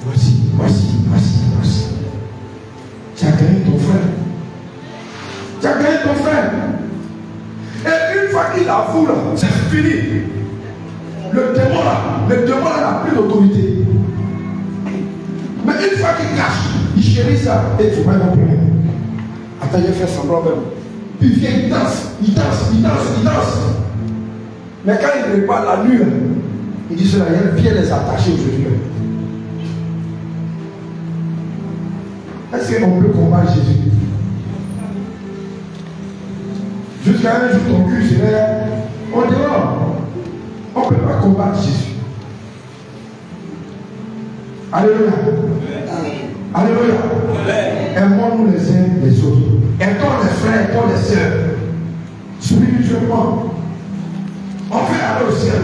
Voici. Tu as gagné ton frère. Et une fois qu'il avoue, c'est fini. Le démon là n'a plus d'autorité. Mais une fois qu'il cache, il chérit ça, et il ne faut pas comprendre. Attends, il fait semblant même. Puis il vient, il danse. Mais quand il ne pas la nuit, il dit cela, il vient les attacher aujourd'hui. Est-ce qu'on peut combattre Jésus? Jusqu'à un jour, ton cul serait au dehors. On ne peut pas combattre Jésus. Alléluia. Alléluia. Aimons-nous les uns les autres. Aidons les frères, aidons les sœurs. Spirituellement. On fait aller au ciel.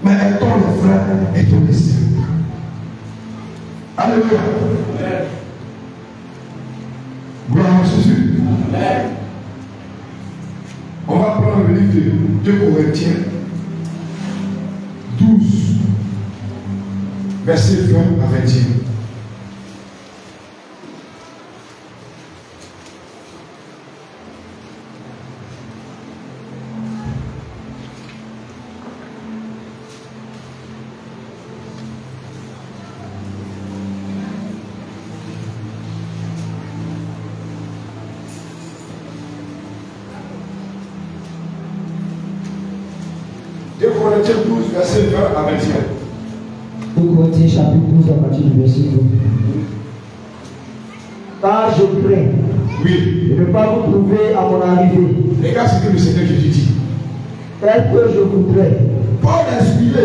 Mais aidons les frères, aidons les sœurs. Alléluia. Gloire à Jésus. On va prendre le livre de 2 Corinthiens 12, verset 20 à 21. Corinthiens 12, verset 20 à 21. 2 Corinthiens chapitre 12 à partir du verset 20. Car je crains de ne pas vous trouver à mon arrivée. Regarde ce que le Seigneur Jésus dit. Tel que je voudrais. Paul inspiré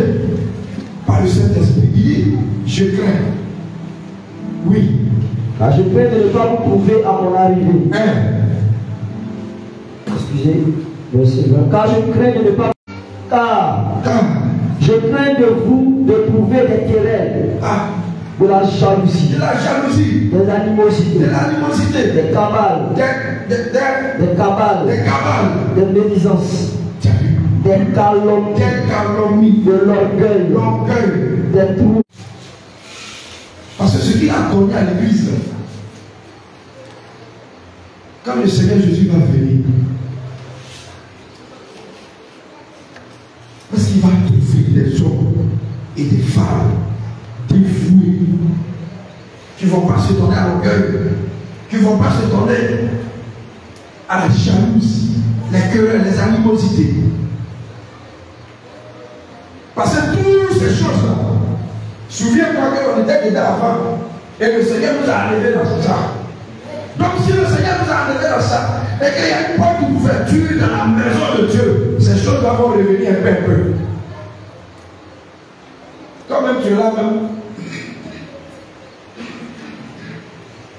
par le Saint-Esprit. Il dit, je crains. Oui. Car je crains de ne pas vous trouver à mon arrivée. Excusez, verset 20. Car je crains de ne pas. Car je crains de vous de trouver des querelles, de la jalousie, des animosités, des cabales, des médisances, des calomnies, de l'orgueil, des troubles. Parce que ce qu'il a donné à l'église, quand le Seigneur Jésus va venir, parce qu'il va trouver des hommes et des femmes dévoués qui ne vont pas se donner à l'orgueil, qui ne vont pas se donner à la jalousie, les querelles, les animosités. Parce que toutes ces choses-là, souviens-toi qu'on était dedans avant et le Seigneur nous a enlevés dans ça. Donc si le Seigneur nous a enlevés dans ça, et qu'il y a une porte d'ouverture dans la maison de Dieu, ces choses vont revenir un peu. Toi-même, tu es là même.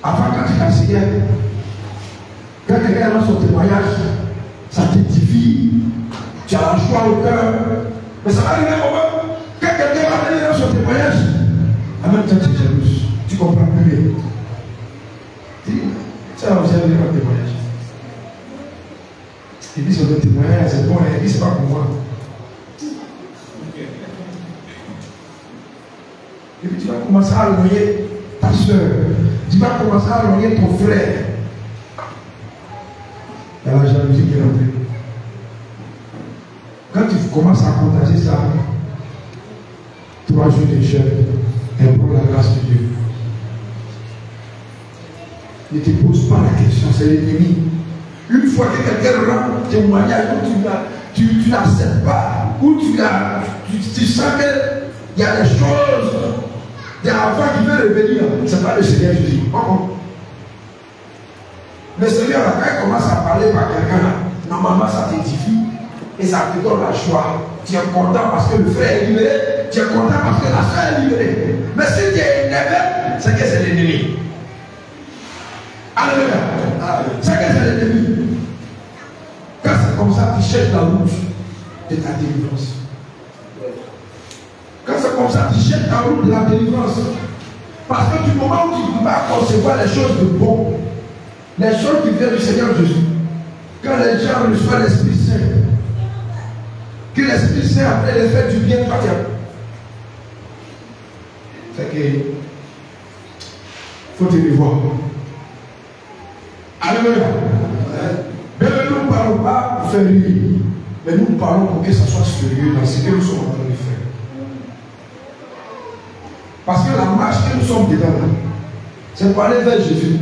Avant, quand tu t'asseyais, quand quelqu'un a son témoignage, ça t'édifie, tu as la joie au cœur. Mais ça va arriver un moment, quand quelqu'un va venir dans son témoignage, en même temps tu es jalouse, tu comprends plus bien. Ça va vous arriver un témoignage. Il dit sur le témoignage, c'est bon, il dit c'est pas pour moi. Et puis tu vas commencer à loyer ta soeur, tu vas commencer à loyer ton frère. Il y a la jalousie qui est rentrée. Quand tu commences à contager ça, 3 jours de jeûne, et pour la grâce de Dieu. Ne te pose pas la question, c'est l'ennemi. Une fois que quelqu'un rend témoignage où tu n'acceptes pas, où tu sens qu'il y a des choses, des enfants qui veulent revenir, ce n'est pas le Seigneur Jésus. Le Seigneur, quand il commence à parler par quelqu'un, normalement ça t'édifie et ça te donne la joie. Tu es content parce que le frère est libéré, tu es content parce que la soeur est libérée. Mais si tu es énervé, c'est que c'est l'ennemi. Alléluia. C'est que c'est l'ennemi. Quand c'est comme ça, tu cherches la route de ta délivrance. Quand c'est comme ça, tu cherches la route de la délivrance. Parce que du moment où tu ne peux pas concevoir les choses de bon, les choses qui viennent du Seigneur Jésus, quand les gens reçoivent l'Esprit Saint, que l'Esprit Saint après les fait du bien, toi c'est que faut te revoir. Alléluia. Mais nous ne parlons pas pour faire rire, mais nous parlons pour que ça soit sérieux dans ce que nous sommes en train de faire. Parce que la marche que nous sommes dedans là, c'est pour aller vers Jésus.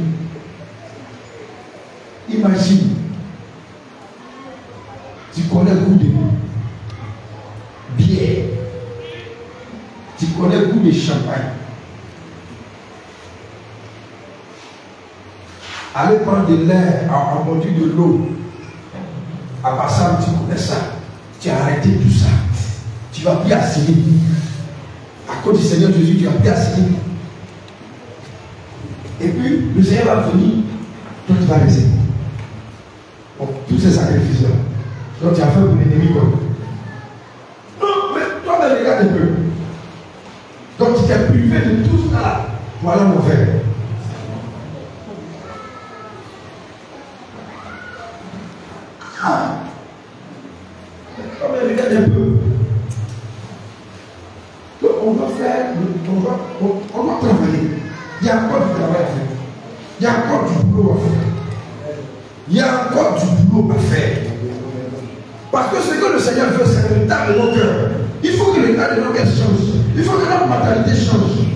Imagine, tu connais le goût de bière, tu connais le goût de champagne. Aller prendre de l'air à monter de l'eau, à passer, tu connais ça, tu as arrêté tout ça, tu vas plus assigner. À cause du Seigneur Jésus, tu vas plus assigner. Et puis, le Seigneur va venir, toi tu vas rester. Tous ces sacrifices-là. Donc tu as fait pour l'ennemi quoi. Non, mais toi me regarde un peu. Donc tu t'es privé de tout ça. Voilà mon frère. Toi me regarde un peu. Donc on va faire, on va travailler. Il y a encore du travail à faire. Il y a encore du boulot à faire. Il y a encore du boulot à faire. Parce que ce que le Seigneur veut, c'est l'état de nos cœurs. Il faut que l'état de nos cœurs change. Il faut que notre mentalité change.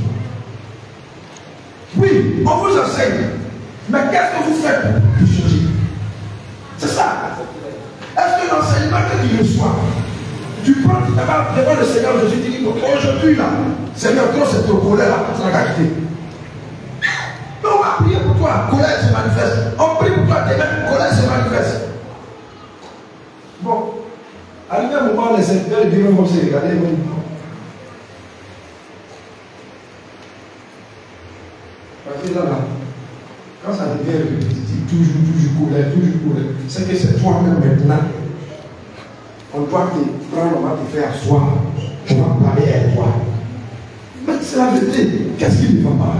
Oui, on vous enseigne. Mais qu'est-ce que vous faites pour changer? C'est ça. Est-ce que l'enseignement que tu reçois, tu prends devant le Seigneur Jésus, tu dis aujourd'hui là, Seigneur, toi c'est ton colère là, c'est la qualité. Mais on va prier pour toi, colère se manifeste. On prie pour toi, demain, colère se manifeste. Bon, arrivé un moment, les serviteurs diront comme c'est, regardez, parce que là, quand ça devient répétitif, toujours colère, c'est que c'est toi-même maintenant. On doit te prendre, on va te faire asseoir, on va parler à toi. Mais c'est la vérité, qu'est-ce qui ne va pas?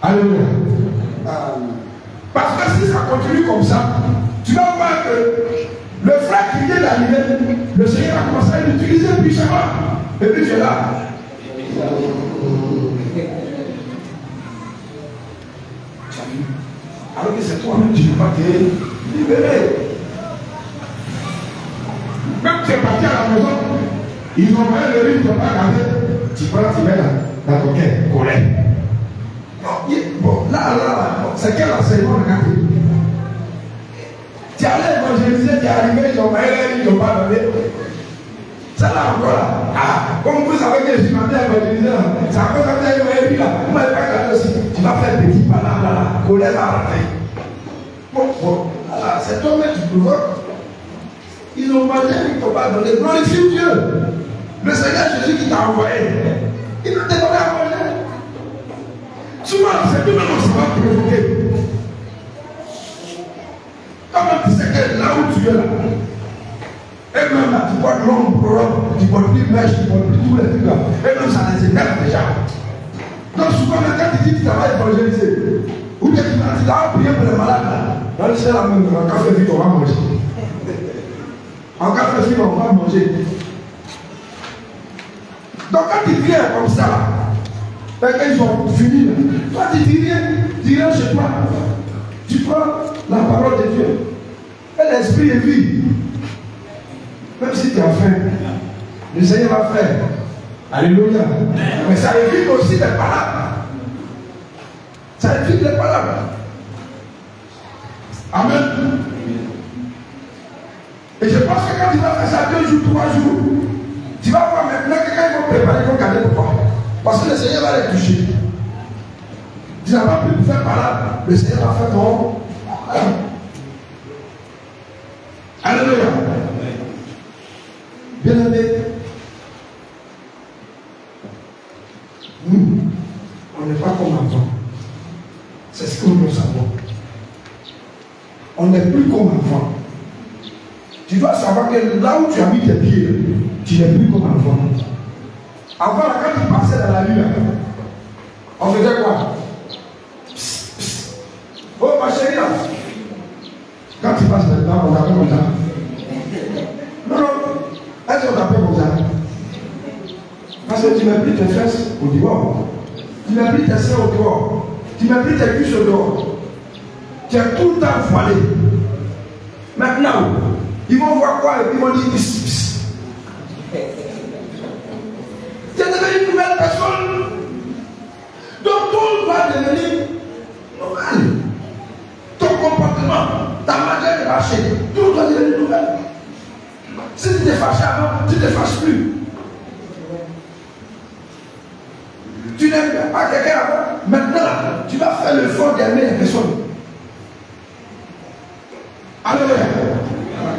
Alléluia. Parce que si ça continue comme ça, tu vas voir que le frère qui vient d'arriver, le Seigneur a commencé à l'utiliser puissamment. Et puis tu es là. Alors que c'est toi-même qui ne peux pas te libérer. Même tu es parti à la maison, ils ont même le riz, tu ne peux pas garder. Tu prends, tu mets dans ton cœur, colère. Bon, là, c'est quel enseignement regardez? Tu es allé évangéliser, tu es arrivé, ils ont pas donné. C'est là encore là. Ah, comme vous savez que je m'attends à évangéliser là, c'est encore comme ça, il là. Vous m'avez pas gardé aussi. Tu vas faire petit par là, colère va rentrer. Bon, là, c'est toi-même qui provoques. Ils ont mangé, ils t'ont pas donné. Glorifie Dieu. Le Seigneur Jésus qui t'a envoyé, il t'a donné à manger. Souvent, c'est tout le monde qui va provoquer. Quand même, tu sais que là où tu es là, et même là, tu vois l'ombre, tu vois plus mèche, tu vois plus tous les trucs là, et même ça les énerve déjà. Donc souvent, même quand tu dis que tu vas évangéliser, ou bien tu vas prier pour les malades là, dans le ciel, en café vite, on va manger. En café vite, on va manger. Donc quand tu viens comme ça, ils ont fini. Toi, tu dis rien chez toi. Tu prends la parole de Dieu. Et l'esprit est vie. Même si tu as faim, le Seigneur va faire. Alléluia. Mais ça évite aussi les palabres. Ça évite les palabres. Amen. Et je pense que quand tu vas faire ça 2 jours, 3 jours, tu vas voir maintenant que quand ils vont préparer, ils vont garder pour toi. Parce que le Seigneur va les toucher. Tu n'as pas pu faire palabre, le Seigneur va faire ton. Alléluia. Bien-aimé, nous, on n'est pas comme avant. C'est ce que nous savons. On n'est plus comme avant. Tu dois savoir que là où tu as mis tes pieds, tu n'es plus comme avant. Avant, là, quand tu passais dans la rue, on faisait quoi? Psst, psst. Oh, ma chérie, là. Quand tu passes maintenant, on t'appelle comme ça. Non, non. Est-ce qu'on t'appelle comme ça? Parce que tu mets plus tes fesses au dehors. Tu mets plus tes seins au dehors. Tu mets plus tes cuisses au dehors. Tu es tout le temps voilé. Maintenant, ils vont voir quoi et puis ils vont dire pss, pss. Tu es devenu une nouvelle personne. Donc tout va devenir normal. Ton comportement, ta manière de marcher, tout doit devenir nouvel. Si tu t'es fâché avant, tu ne te fâches plus. Tu n'aimes pas quelqu'un avant, maintenant tu vas faire l'effort d'aimer les personnes. Alléluia.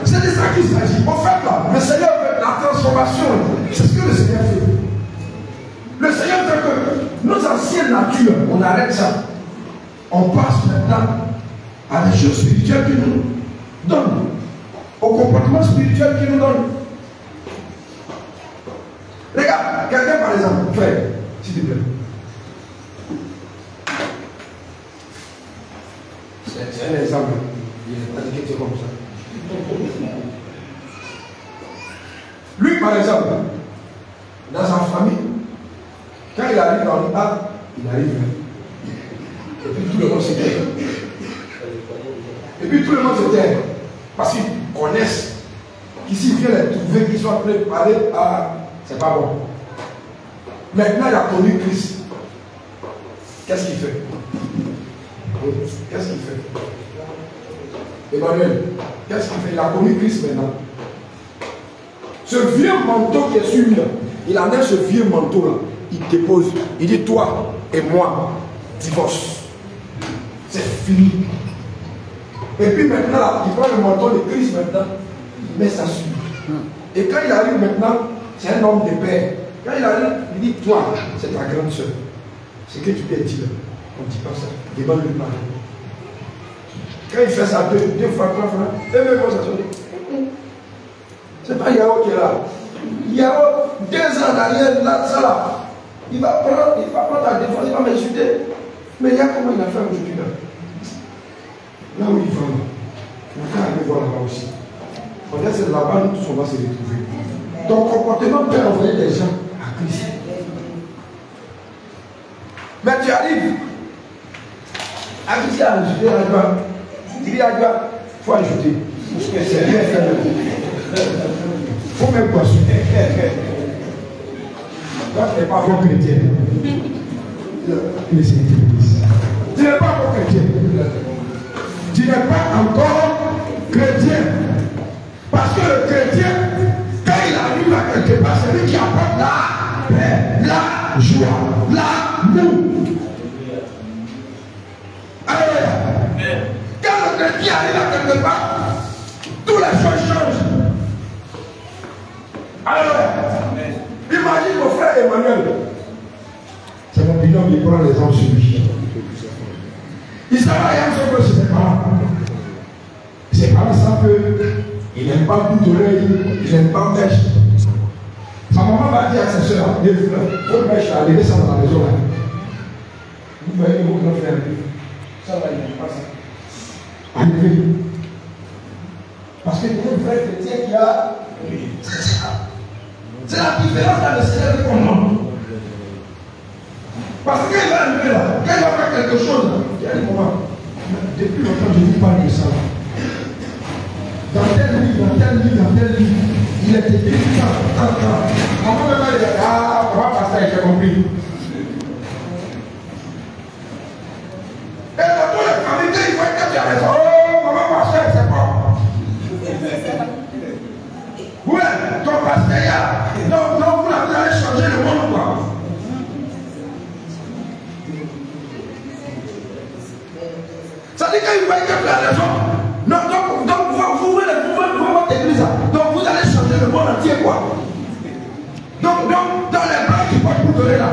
C'est de ça qu'il s'agit. En fait, là, le Seigneur veut la transformation. C'est ce que le Seigneur fait. Le Seigneur veut que nos anciennes natures, on arrête ça. On passe maintenant à des choses spirituelles qu'il nous donne. Au comportement spirituel qu'il nous donne. Regarde, quelqu'un par exemple, frère, s'il te plaît. C'est un exemple. Il est indiqué comme ça. Lui, par exemple, dans sa famille, quand il arrive dans le bas, il arrive. Et puis tout le monde se tait. Et puis tout le monde se tait. Parce qu'ils connaissent qu'ici, il vient les trouver, qu'ils sont préparés à. C'est pas bon. Maintenant, il a connu Christ. Qu'est-ce qu'il fait? Qu'est-ce qu'il fait? Emmanuel, qu'est-ce qu'il fait? Il a connu Christ maintenant. Ce vieux manteau qui est sur lui, il enlève ce vieux manteau là, il dépose, il dit toi et moi, divorce. C'est fini. Et puis maintenant, là, il prend le manteau de Christ maintenant, il met ça sur lui. Et quand il arrive maintenant, c'est un homme de paix. Quand il arrive, il dit toi, c'est ta grande soeur. Ce que tu peux dire, on ne dit pas ça. Devant le mari. Quand il fait ça 2 fois, 3 fois, et même quand ça se dit, c'est pas Yahoo qui est là. Yahoo, 2 ans derrière, là, ça là. Il va prendre ta défense, il va m'insulter. Mais il y a comment il a fait aujourd'hui là. Là où il va, on va aller voir là-bas aussi. On dit c'est là-bas, nous tous on va se retrouver. Ton comportement peut envoyer des gens à Christ. Mais tu arrives. À qui tu as ajouté à Dieu? Tu dis à Dieu, il faut ajouter. Parce que c'est bien fait. Il faut même poisson. Toi, tu n'es pas bon chrétien. Tu n'es pas bon chrétien. Tu n'es pas encore chrétien. Parce que le chrétien, quand il arrive à quelque part, c'est lui qui apporte la paix, la joie, l'amour. Alléluia. Quand le chrétien arrive à quelque part, toutes les choses changent. Alléluia. Imagine mon frère Emmanuel. C'est mon binôme qui prend les hommes sur lui. Il s'en va rien sur ses parents. Ses parents savent qu'il n'aime pas le bout d'oreille, il n'aime pas le mèche. Sa maman va dire à sa soeur, votre mèche a levé ça dans la maison. Vous voyez vos grands frères. Ça va, il n'aime pas ça. Enlevé. Parce que c'est un frère chrétien qui a. C'est la différence dans le Seigneur de commande. Parce que quand il va arriver là, quand il va faire quelque chose, il y a des moments. Depuis longtemps, je vous parle de ça. Dans tel livre, il était écrit tant. Maman même elle dit, ah, va passer, j'ai compris. Et dans toutes les familles, ils voient que tu as raison. Oh, maman, pasteur, c'est quoi? Ouais, ton pasteur, donc vous allez changer le monde, quoi. Ça dit qu'ils voient que tu as raison. Non, donc vous ouvrez votre église. Donc vous allez changer le monde entier, quoi. Donc dans les blancs qui vont vous donner là.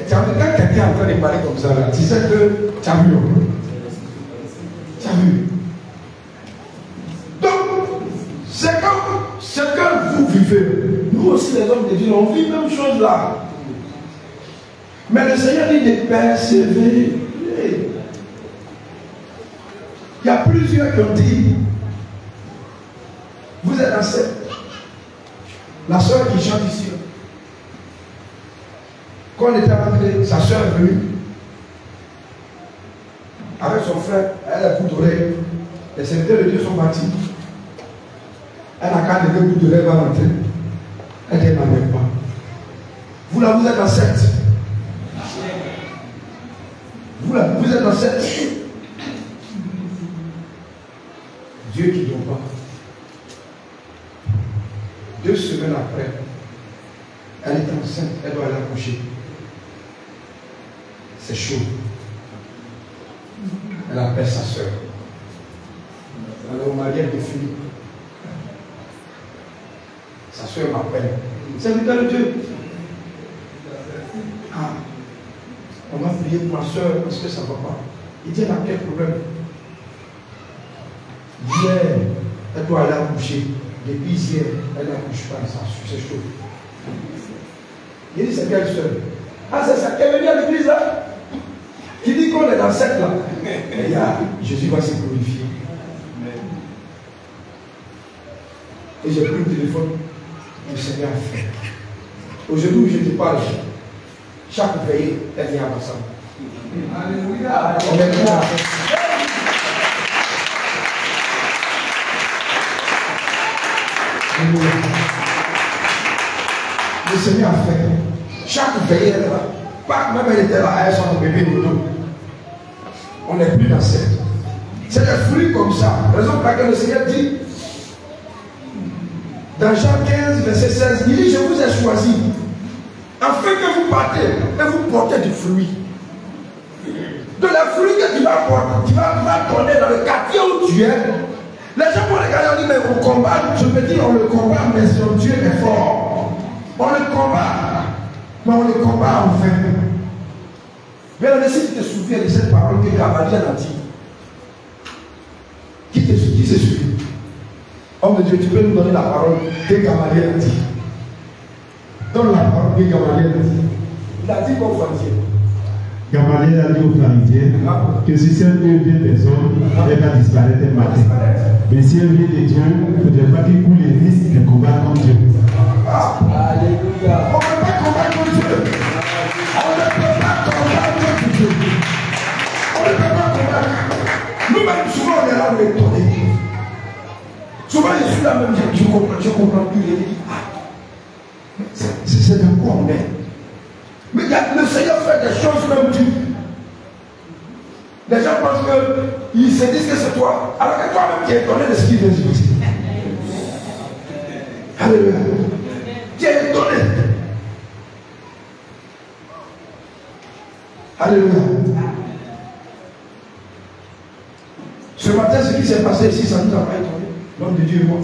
Quand quelqu'un est en train de parler comme ça, là, tu sais que tu as vu. Tu as vu. Donc, c'est que vous vivez. Nous aussi, les hommes de Dieu, on vit la même chose là. Mais le Seigneur dit de persévérer. Il y a plusieurs qui ont dit, vous êtes enceinte. La soeur qui chante ici, quand on était rentré, sa soeur est venue avec son frère, elle a bout d'oreille. Les serviteurs de Dieu sont partis. Elle n'a qu'à lever bout d'oreille, va rentrer. Elle dit, n'en même pas. Vous là, vous êtes enceinte. Vous là, vous êtes enceinte. Dieu qui ne donne pas. 2 semaines après, elle est enceinte, elle doit aller accoucher. C'est chaud. Elle appelle sa soeur. Elle est mariée de Philippe. Sa soeur m'appelle. Serviteur de Dieu. Ah, on m'a prié pour ma soeur parce que ça ne va pas. Il dit, elle a quel problème? Hier, elle doit aller accoucher. Depuis hier, elle n'accouche pas, c'est chaud. Il dit, c'est quelle soeur? Ah, c'est ça, qu'elle est venue à l'église là? Qui dit qu'on est dans cette là? Et là, Jésus va se glorifier. Et j'ai pris le téléphone, le Seigneur a fait. Aujourd'hui où je te parle, chaque veillée, elle vient à Bassam. Alléluia. Le Seigneur a fait. Chaque veillée, elle est là. Pas que même elle était là, elle son bébé au dos. On n'est plus dans cette. C'est des fruits comme ça. Raison pour laquelle le Seigneur dit, dans Jean 15, verset 16, il dit, je vous ai choisi, afin que vous partez et vous portez du fruit. De la fruit que tu vas porter, tu vas donner dans le quartier où tu es. Les gens vont regarder, on dit, mais on combat, je peux dire, on le combat, mais son Dieu est fort. On le combat, mais on le combat enfin. Mais si tu te souviens de cette parole que Gamaliel a dit, qui se souvient? Homme de Dieu, tu peux nous donner la parole que Gamaliel a dit. Donne la parole que Gamaliel a dit. Il a dit qu'au Pharisien. Gamaliel a dit aux pharisiens que si c'est Dieu vient des hommes, elle va disparaître un matin. Mais si elle vient de Dieu, il ne faudrait pas qu'il coule les risques de combattre contre Dieu. Alléluia. On ne peut pas combattre Dieu. On ne peut pas combattre Dieu. On ne peut pas combattre. Nous-mêmes, souvent, on est là, on est étonnés. Souvent, je suis là même, je comprends plus. C'est de quoi on est. Mais le Seigneur fait des choses même dures. Les gens pensent qu'ils se disent que c'est toi, alors que toi-même tu es étonné de ce qu'il vient de dire. Alléluia. Tu es étonné. Alléluia. Ce matin, ce qui s'est passé ici, ça nous a pas étonné. L'homme de Dieu est mort.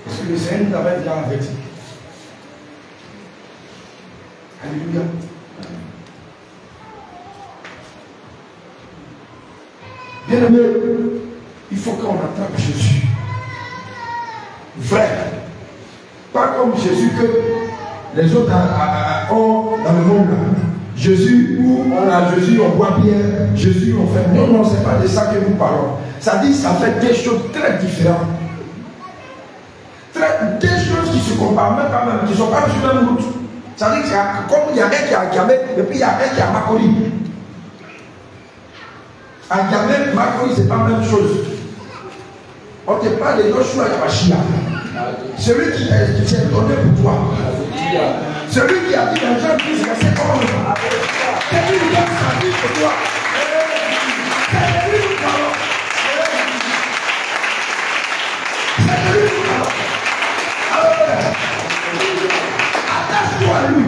Parce que le Seigneur nous avait déjà averti. Alléluia. Bien aimé, il faut qu'on attrape Jésus. Vrai. Pas comme Jésus que les autres ont dans le monde. Jésus, où on a Jésus, on boit bien, Jésus, on fait. Non, non, c'est pas de ça que nous parlons. Ça dit, ça fait des choses très différentes. Des choses qui se comparent même quand même, qui ne sont pas sur la même route. Ça dit que comme il y a un qui est à Gamé, et puis il y a un qui est à Makori. À Gamé, Makori, c'est pas la même chose. On te parle de Joshua Yamashia. Celui qui s'est donné pour toi. Celui qui a dit dans Jean 10, verset 11, c'est lui qui donne sa vie pour toi. C'est lui qui parle. C'est lui qui parle. Alors, attache-toi à lui.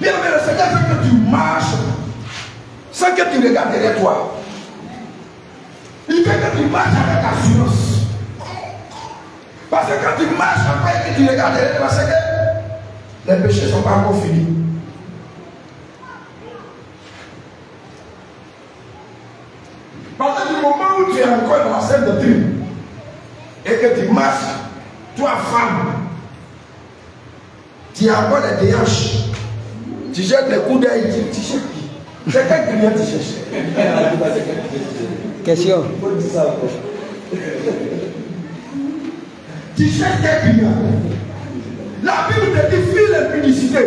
Bien, mais le Seigneur veut que tu marches sans que tu regardes derrière toi. Il veut que tu marches avec assurance. Parce que quand tu marches après que tu regardes derrière toi, c'est que les péchés ne sont pas encore finis. Parce que du moment où tu es encore dans la scène de Dieu et que tu marches, toi femme, tu as encore les déhanches, tu jettes les coups d'œil, tu cherches qui? C'est quel client tu cherches? Question. Tu cherches quel client? La Bible te dit fuis l'impudicité.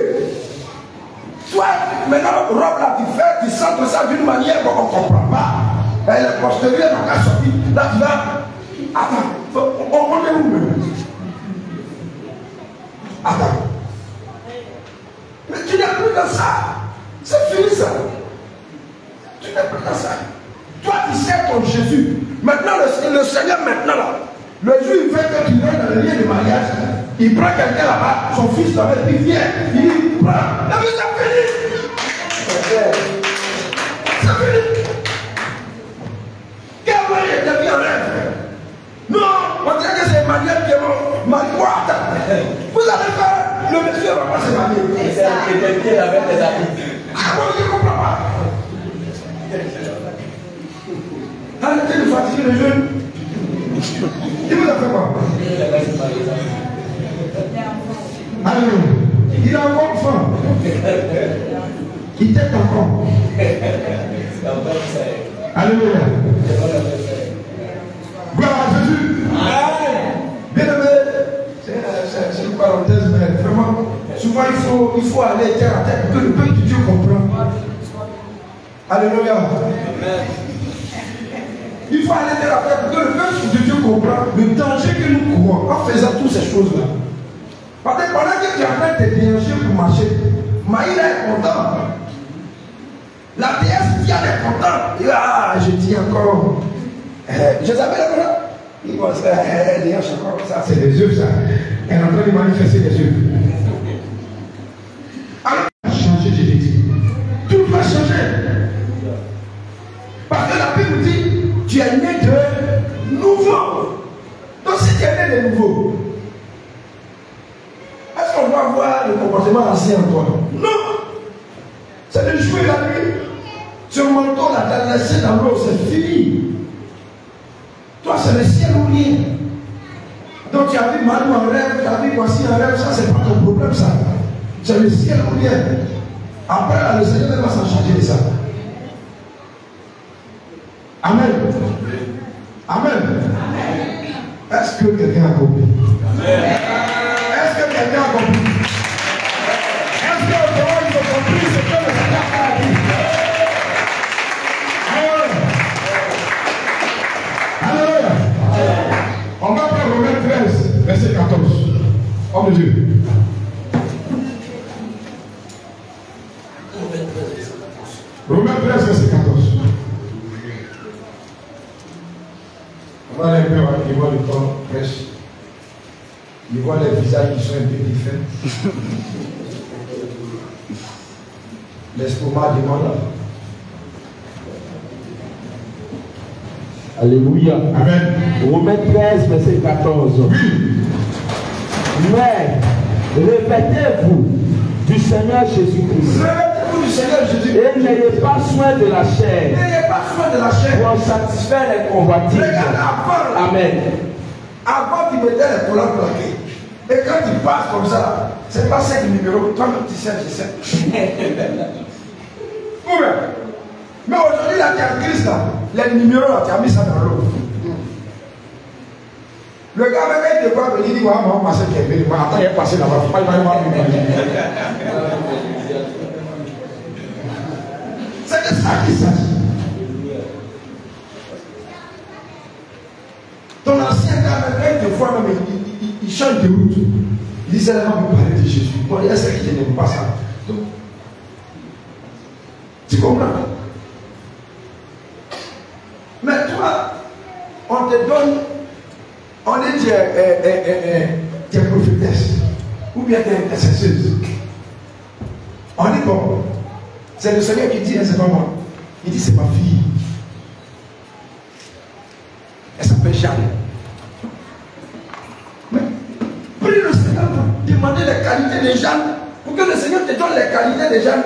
Toi, maintenant, robe là, tu centres ça d'une manière qu'on ne comprend pas. Elle est postérieure, donc elle sorti. Là, tu vas. Attends, on est où même? Attends. Mais tu n'es plus dans ça. C'est fini ça. Tu n'es plus dans ça. Toi, tu sais ton Jésus. Maintenant, le Seigneur, maintenant là, le jour il veut que tu viennes dans le lien de mariage, il prend quelqu'un là-bas, son fils là-bas, il vient, il prend. La vie, c'est fini. C'est fini. Quel moyen de vie en rêve? Non, on dirait que c'est Emmanuel qui est mort. Marie-Wata. Vous allez faire, le monsieur va pas se marier. C'est quelqu'un avec des amis. Ah bon, je ne comprends pas. Arrêtez de fatiguer les jeunes. Il vous a fait quoi? Alléluia. Il a encore faim. Il t'aide encore. Alléluia. Gloire à Jésus. Bien aimé, c'est une parenthèse, mais vraiment, souvent il faut aller terre à terre que le peuple de Dieu comprend. Alléluia. Il faut aller terre à terre pour que le peuple de Dieu comprend le danger que nous courons en faisant toutes ces choses-là. Parce que pendant que tu es en train de te déranger pour marcher, Maïla est content. La déesse Diane est contente. Il dit, ah, je dis encore. Jézabel est là. Il pense, dérange encore. Ça, c'est des œufs, ça. Elle est en train de manifester des œufs. Alors, changer, je l'ai dit. Tout va changer. Parce que la Bible dit, tu es né de nouveau. Donc si tu es né de nouveau, est-ce qu'on doit voir le comportement ancien en toi? Non. C'est de jouer la nuit. Sur mon manteau là, t'as laissé dans l'eau, c'est fini. Toi, c'est le ciel ou rien. Donc tu as vu Manu en rêve, tu as vu voici en rêve, ça c'est pas ton problème ça. C'est le ciel ou rien. Après là, le Seigneur va s'en charger de ça. Amen. Amen. Est-ce que quelqu'un a compris? Est-ce que quelqu'un a compris? Est-ce que ils ont compris ce que le Seigneur a dit? Alléluia. On va prendre Romains 13, verset 14. Homme de Dieu. Romains 13, verset 14. On va aller voir, il voit le corps prêche. Il voit les visages qui sont un peu différents. L'estomac demande. Alléluia. Amen. Romains 13, verset 14. Oui. Mais répétez-vous du Seigneur Jésus-Christ. Répétez-vous du Seigneur Jésus. Et n'ayez pas soin de la chair. N'ayez pas soin de la chair. Pour satisfaire les convoitises. Regarde avant. Amen. Avant, tu mettais les collants plaqués. Et quand tu passes comme ça, c'est pas 5 numéros. Toi-même, tu sais, je sais. Mais aujourd'hui, là, tu as Christ, là. Les numéros, là, tu as mis ça dans l'eau. Le gars, même, il te voit venir, il dit, ouais, on va passer quelqu'un. Attends, il est passé là-bas. Il va c'est de ça qu'il s'agit. Ton ancien gars, même, te voit même, il change de route. Il dit, c'est là qu'on peut parler de Jésus. Bon, il y a ceux qui n'aiment pas ça. Donc, tu comprends? Mais toi, on te donne, on est tu es prophétesse, ou bien tu es intercesseuse. On est bon. C'est le Seigneur qui dit, c'est pas moi. Il dit, c'est ma fille. Elle s'appelle Jeanne. Mais prie le Seigneur pour demander les qualités de Jeanne, pour que le Seigneur te donne les qualités de Jeanne.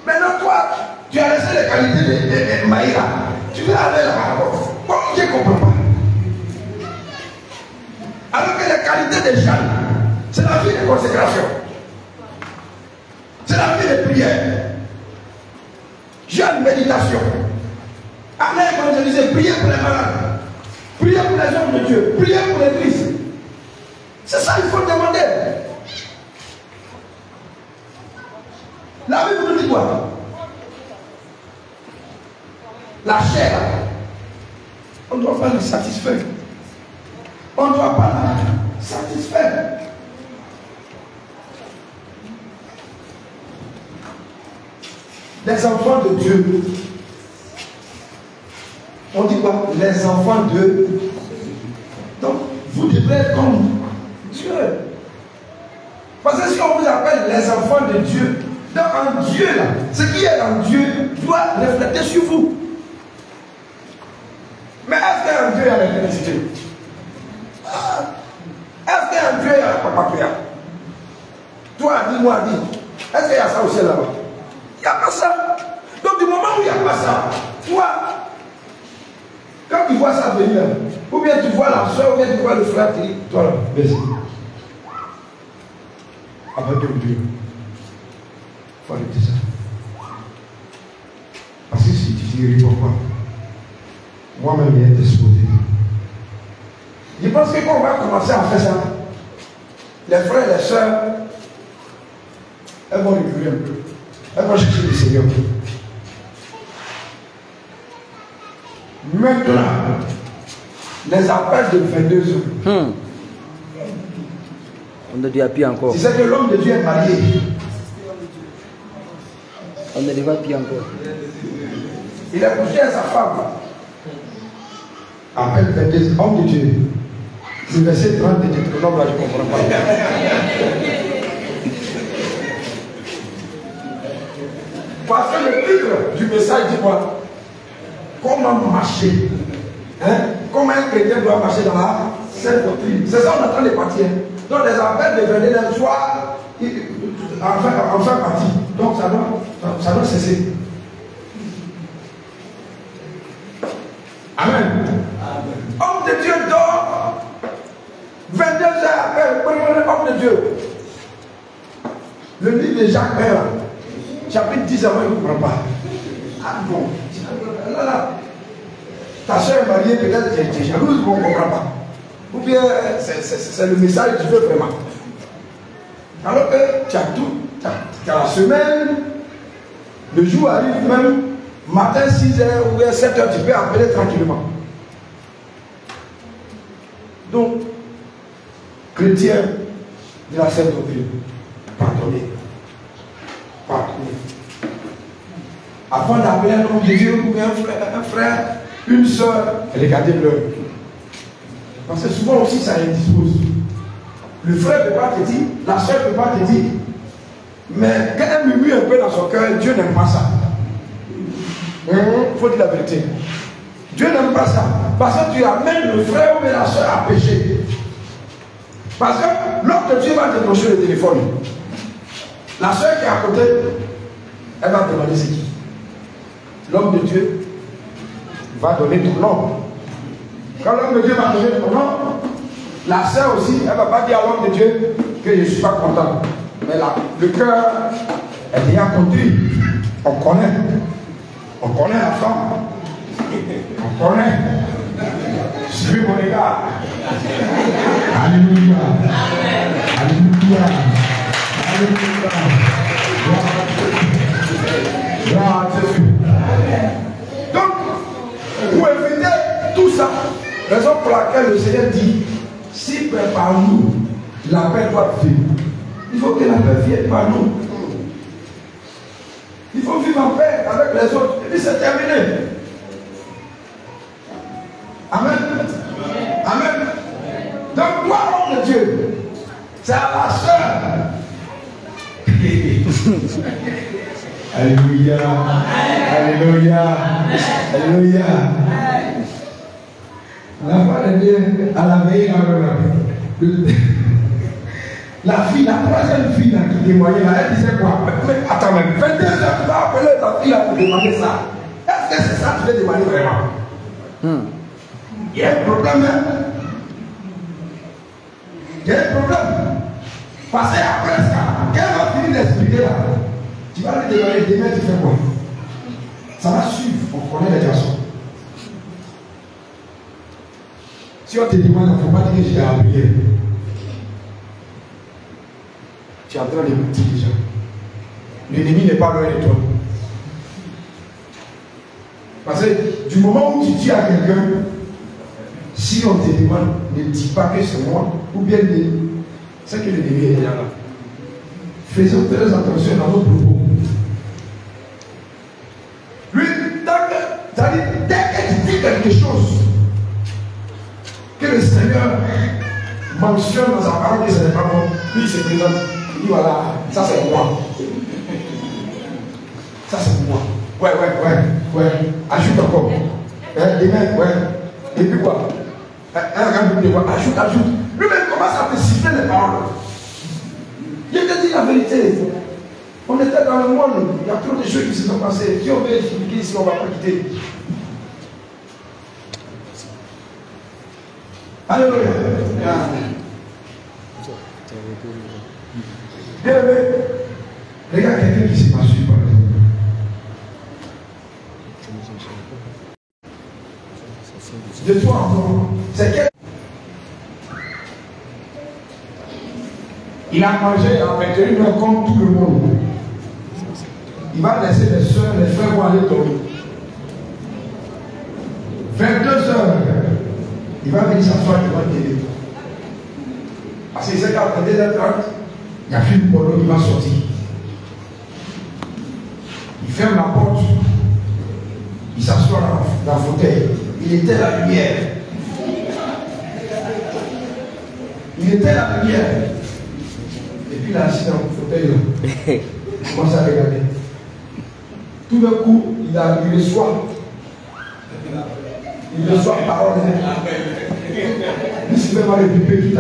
Maintenant, toi, tu as laissé les qualités de Maïra. Tu veux aller là-bas. Bon, je ne comprends pas. Alors que les qualités de Jeanne, c'est la vie de consécration. C'est la vie de prière. Jeanne, méditation. Allez évangéliser, prier pour les malades. Prier pour les hommes de Dieu. Prier pour l'église. C'est ça qu'il faut demander. La Bible nous dit quoi? La chair, on ne doit pas le satisfaire. On ne doit pas la satisfaire. Les enfants de Dieu. On dit quoi? Les enfants de. Donc, vous devrez être comme Dieu. Parce que si on vous appelle les enfants de Dieu, donc en Dieu, là, ce qui est en Dieu doit refléter sur vous. Mais est-ce qu'un Dieu a l'électricité? Est-ce qu'un Dieu a la papapia? Toi, dis-moi, dis. Est-ce qu'il y a ça au ciel là-bas? Il n'y a pas ça. Donc, du moment où il n'y a pas ça, toi, quand tu vois ça venir, ou bien tu vois la soeur, ou bien tu vois le frère, tu dis, toi là, vas-y. Avec Dieu. Il faut arrêter ça. Parce que si tu dis, pourquoi? Moi-même, il est exposé. Je pense que quand on va commencer à faire ça, les frères et les sœurs, elles vont reculer un peu. Elles vont chercher le Seigneur. Maintenant, les appels de 22 heures. On ne dit plus encore. Tu sais que l'homme de Dieu est marié. On ne dit pas plus encore. Il a couché à sa femme. Appel 22 hommes de Dieu. Le verset 30 de Deutéronome, là, je ne comprends pas. Parce que le titre du message dit quoi? Comment marcher? Hein? Comment un chrétien doit marcher dans la sainte doctrine? C'est ça, on attend les parties. Donc les appels de venir d'un soir, en fin partie. Donc ça doit cesser. Amen. Homme de Dieu dort 22 heures après, homme de Dieu. Le livre de Jacques 1, chapitre 10, avant, il ne comprend pas. Ah bon, là. Ta soeur est mariée, peut-être tu es jalouse, on ne comprend pas. Ou bien c'est le message que tu veux vraiment. Alors que tu as tout, tu as la semaine, le jour arrive même, matin 6h ou 7h, tu peux appeler tranquillement. Donc, chrétien de la Sainte Doctrine, pardonnez. Avant d'appeler un homme de Dieu ou un frère, une soeur, regardez l'heure. Parce que souvent aussi ça indispose. Le frère ne peut pas te dire, la soeur ne peut pas te dire, mais quand elle murmure un peu dans son cœur, Dieu n'aime pas ça. Il faut dire la vérité. Dieu n'aime pas ça. Parce que tu amènes le frère ou la soeur à pécher. Parce que l'homme de Dieu va décrocher le téléphone. La soeur qui est à côté, elle va te demander c'est qui. L'homme de Dieu va donner ton nom. Quand l'homme de Dieu va donner ton nom, la soeur aussi, elle ne va pas dire à l'homme de Dieu que je ne suis pas content. Mais là, le cœur est bien conduit. On connaît. On connaît la femme. On connaît. Suivez mon regard. Alléluia. Alléluia. Alléluia. Gloire à Jésus. Donc, pour éviter tout ça, raison pour laquelle le Seigneur dit Si par nous, la paix doit vivre, il faut que la paix vienne par nous. Il faut vivre en paix avec les autres. Et puis c'est terminé. Amen. Amen. Donc, gloire de Dieu. C'est à la sœur. Alléluia. Alléluia. Alléluia. La foi de Dieu à la veille la fille, la troisième fille là, qui témoignait là, elle disait quoi? Mais attends, même 22 heures, tu vas appeler ta fille là pour demander ça. Est-ce que c'est ça que tu veux demander vraiment? Il y a un problème, hein? Il y a un problème. Parce qu'après ça, quand elle va finir d'expliquer là, tu vas lui demander demain, tu fais quoi? Ça va suivre, on connaît les garçons. Si on te demande, il ne faut pas dire que j'ai appuyé. Tu es en train de mentir déjà. L'ennemi n'est pas loin de toi. Parce que du moment où tu dis à quelqu'un, si on te demande, ne dis pas que c'est moi, ou bien c'est que l'ennemi est déjà là. Faisons très attention à nos propos. Lui, dès que tu dis quelque chose, que le Seigneur mentionne dans sa parole que ce n'est pas bon, lui il se présente, il dit voilà, ça c'est moi. Ça c'est moi. Ouais. Ajoute encore. Demain, ouais. Et puis quoi? Ajoute. Lui-même commence à te siffler les paroles. Je te dis la vérité. On était dans le monde, il y a trop de choses qui se sont passées. Si on veut expliquer ici, on ne va pas quitter. Alléluia. Bien aimé, regarde quelqu'un qui s'est pas su par exemple. De toi encore, c'est quel? Il a mangé à 21h comme tout le monde. Il va laisser les soeurs, les frères vont aller dormir. 22h, il va venir s'asseoir devant le télé. Parce qu'il sait qu'à 22h30, il y a film porno qui va sortir. Il ferme la porte, il s'assoit dans le fauteuil. Il était la lumière. Et puis il a assis dans le fauteuil là. Il commence à regarder. Tout d'un coup, il reçoit. Il reçoit parole. Il se fait mal répliquer tout à l'heure.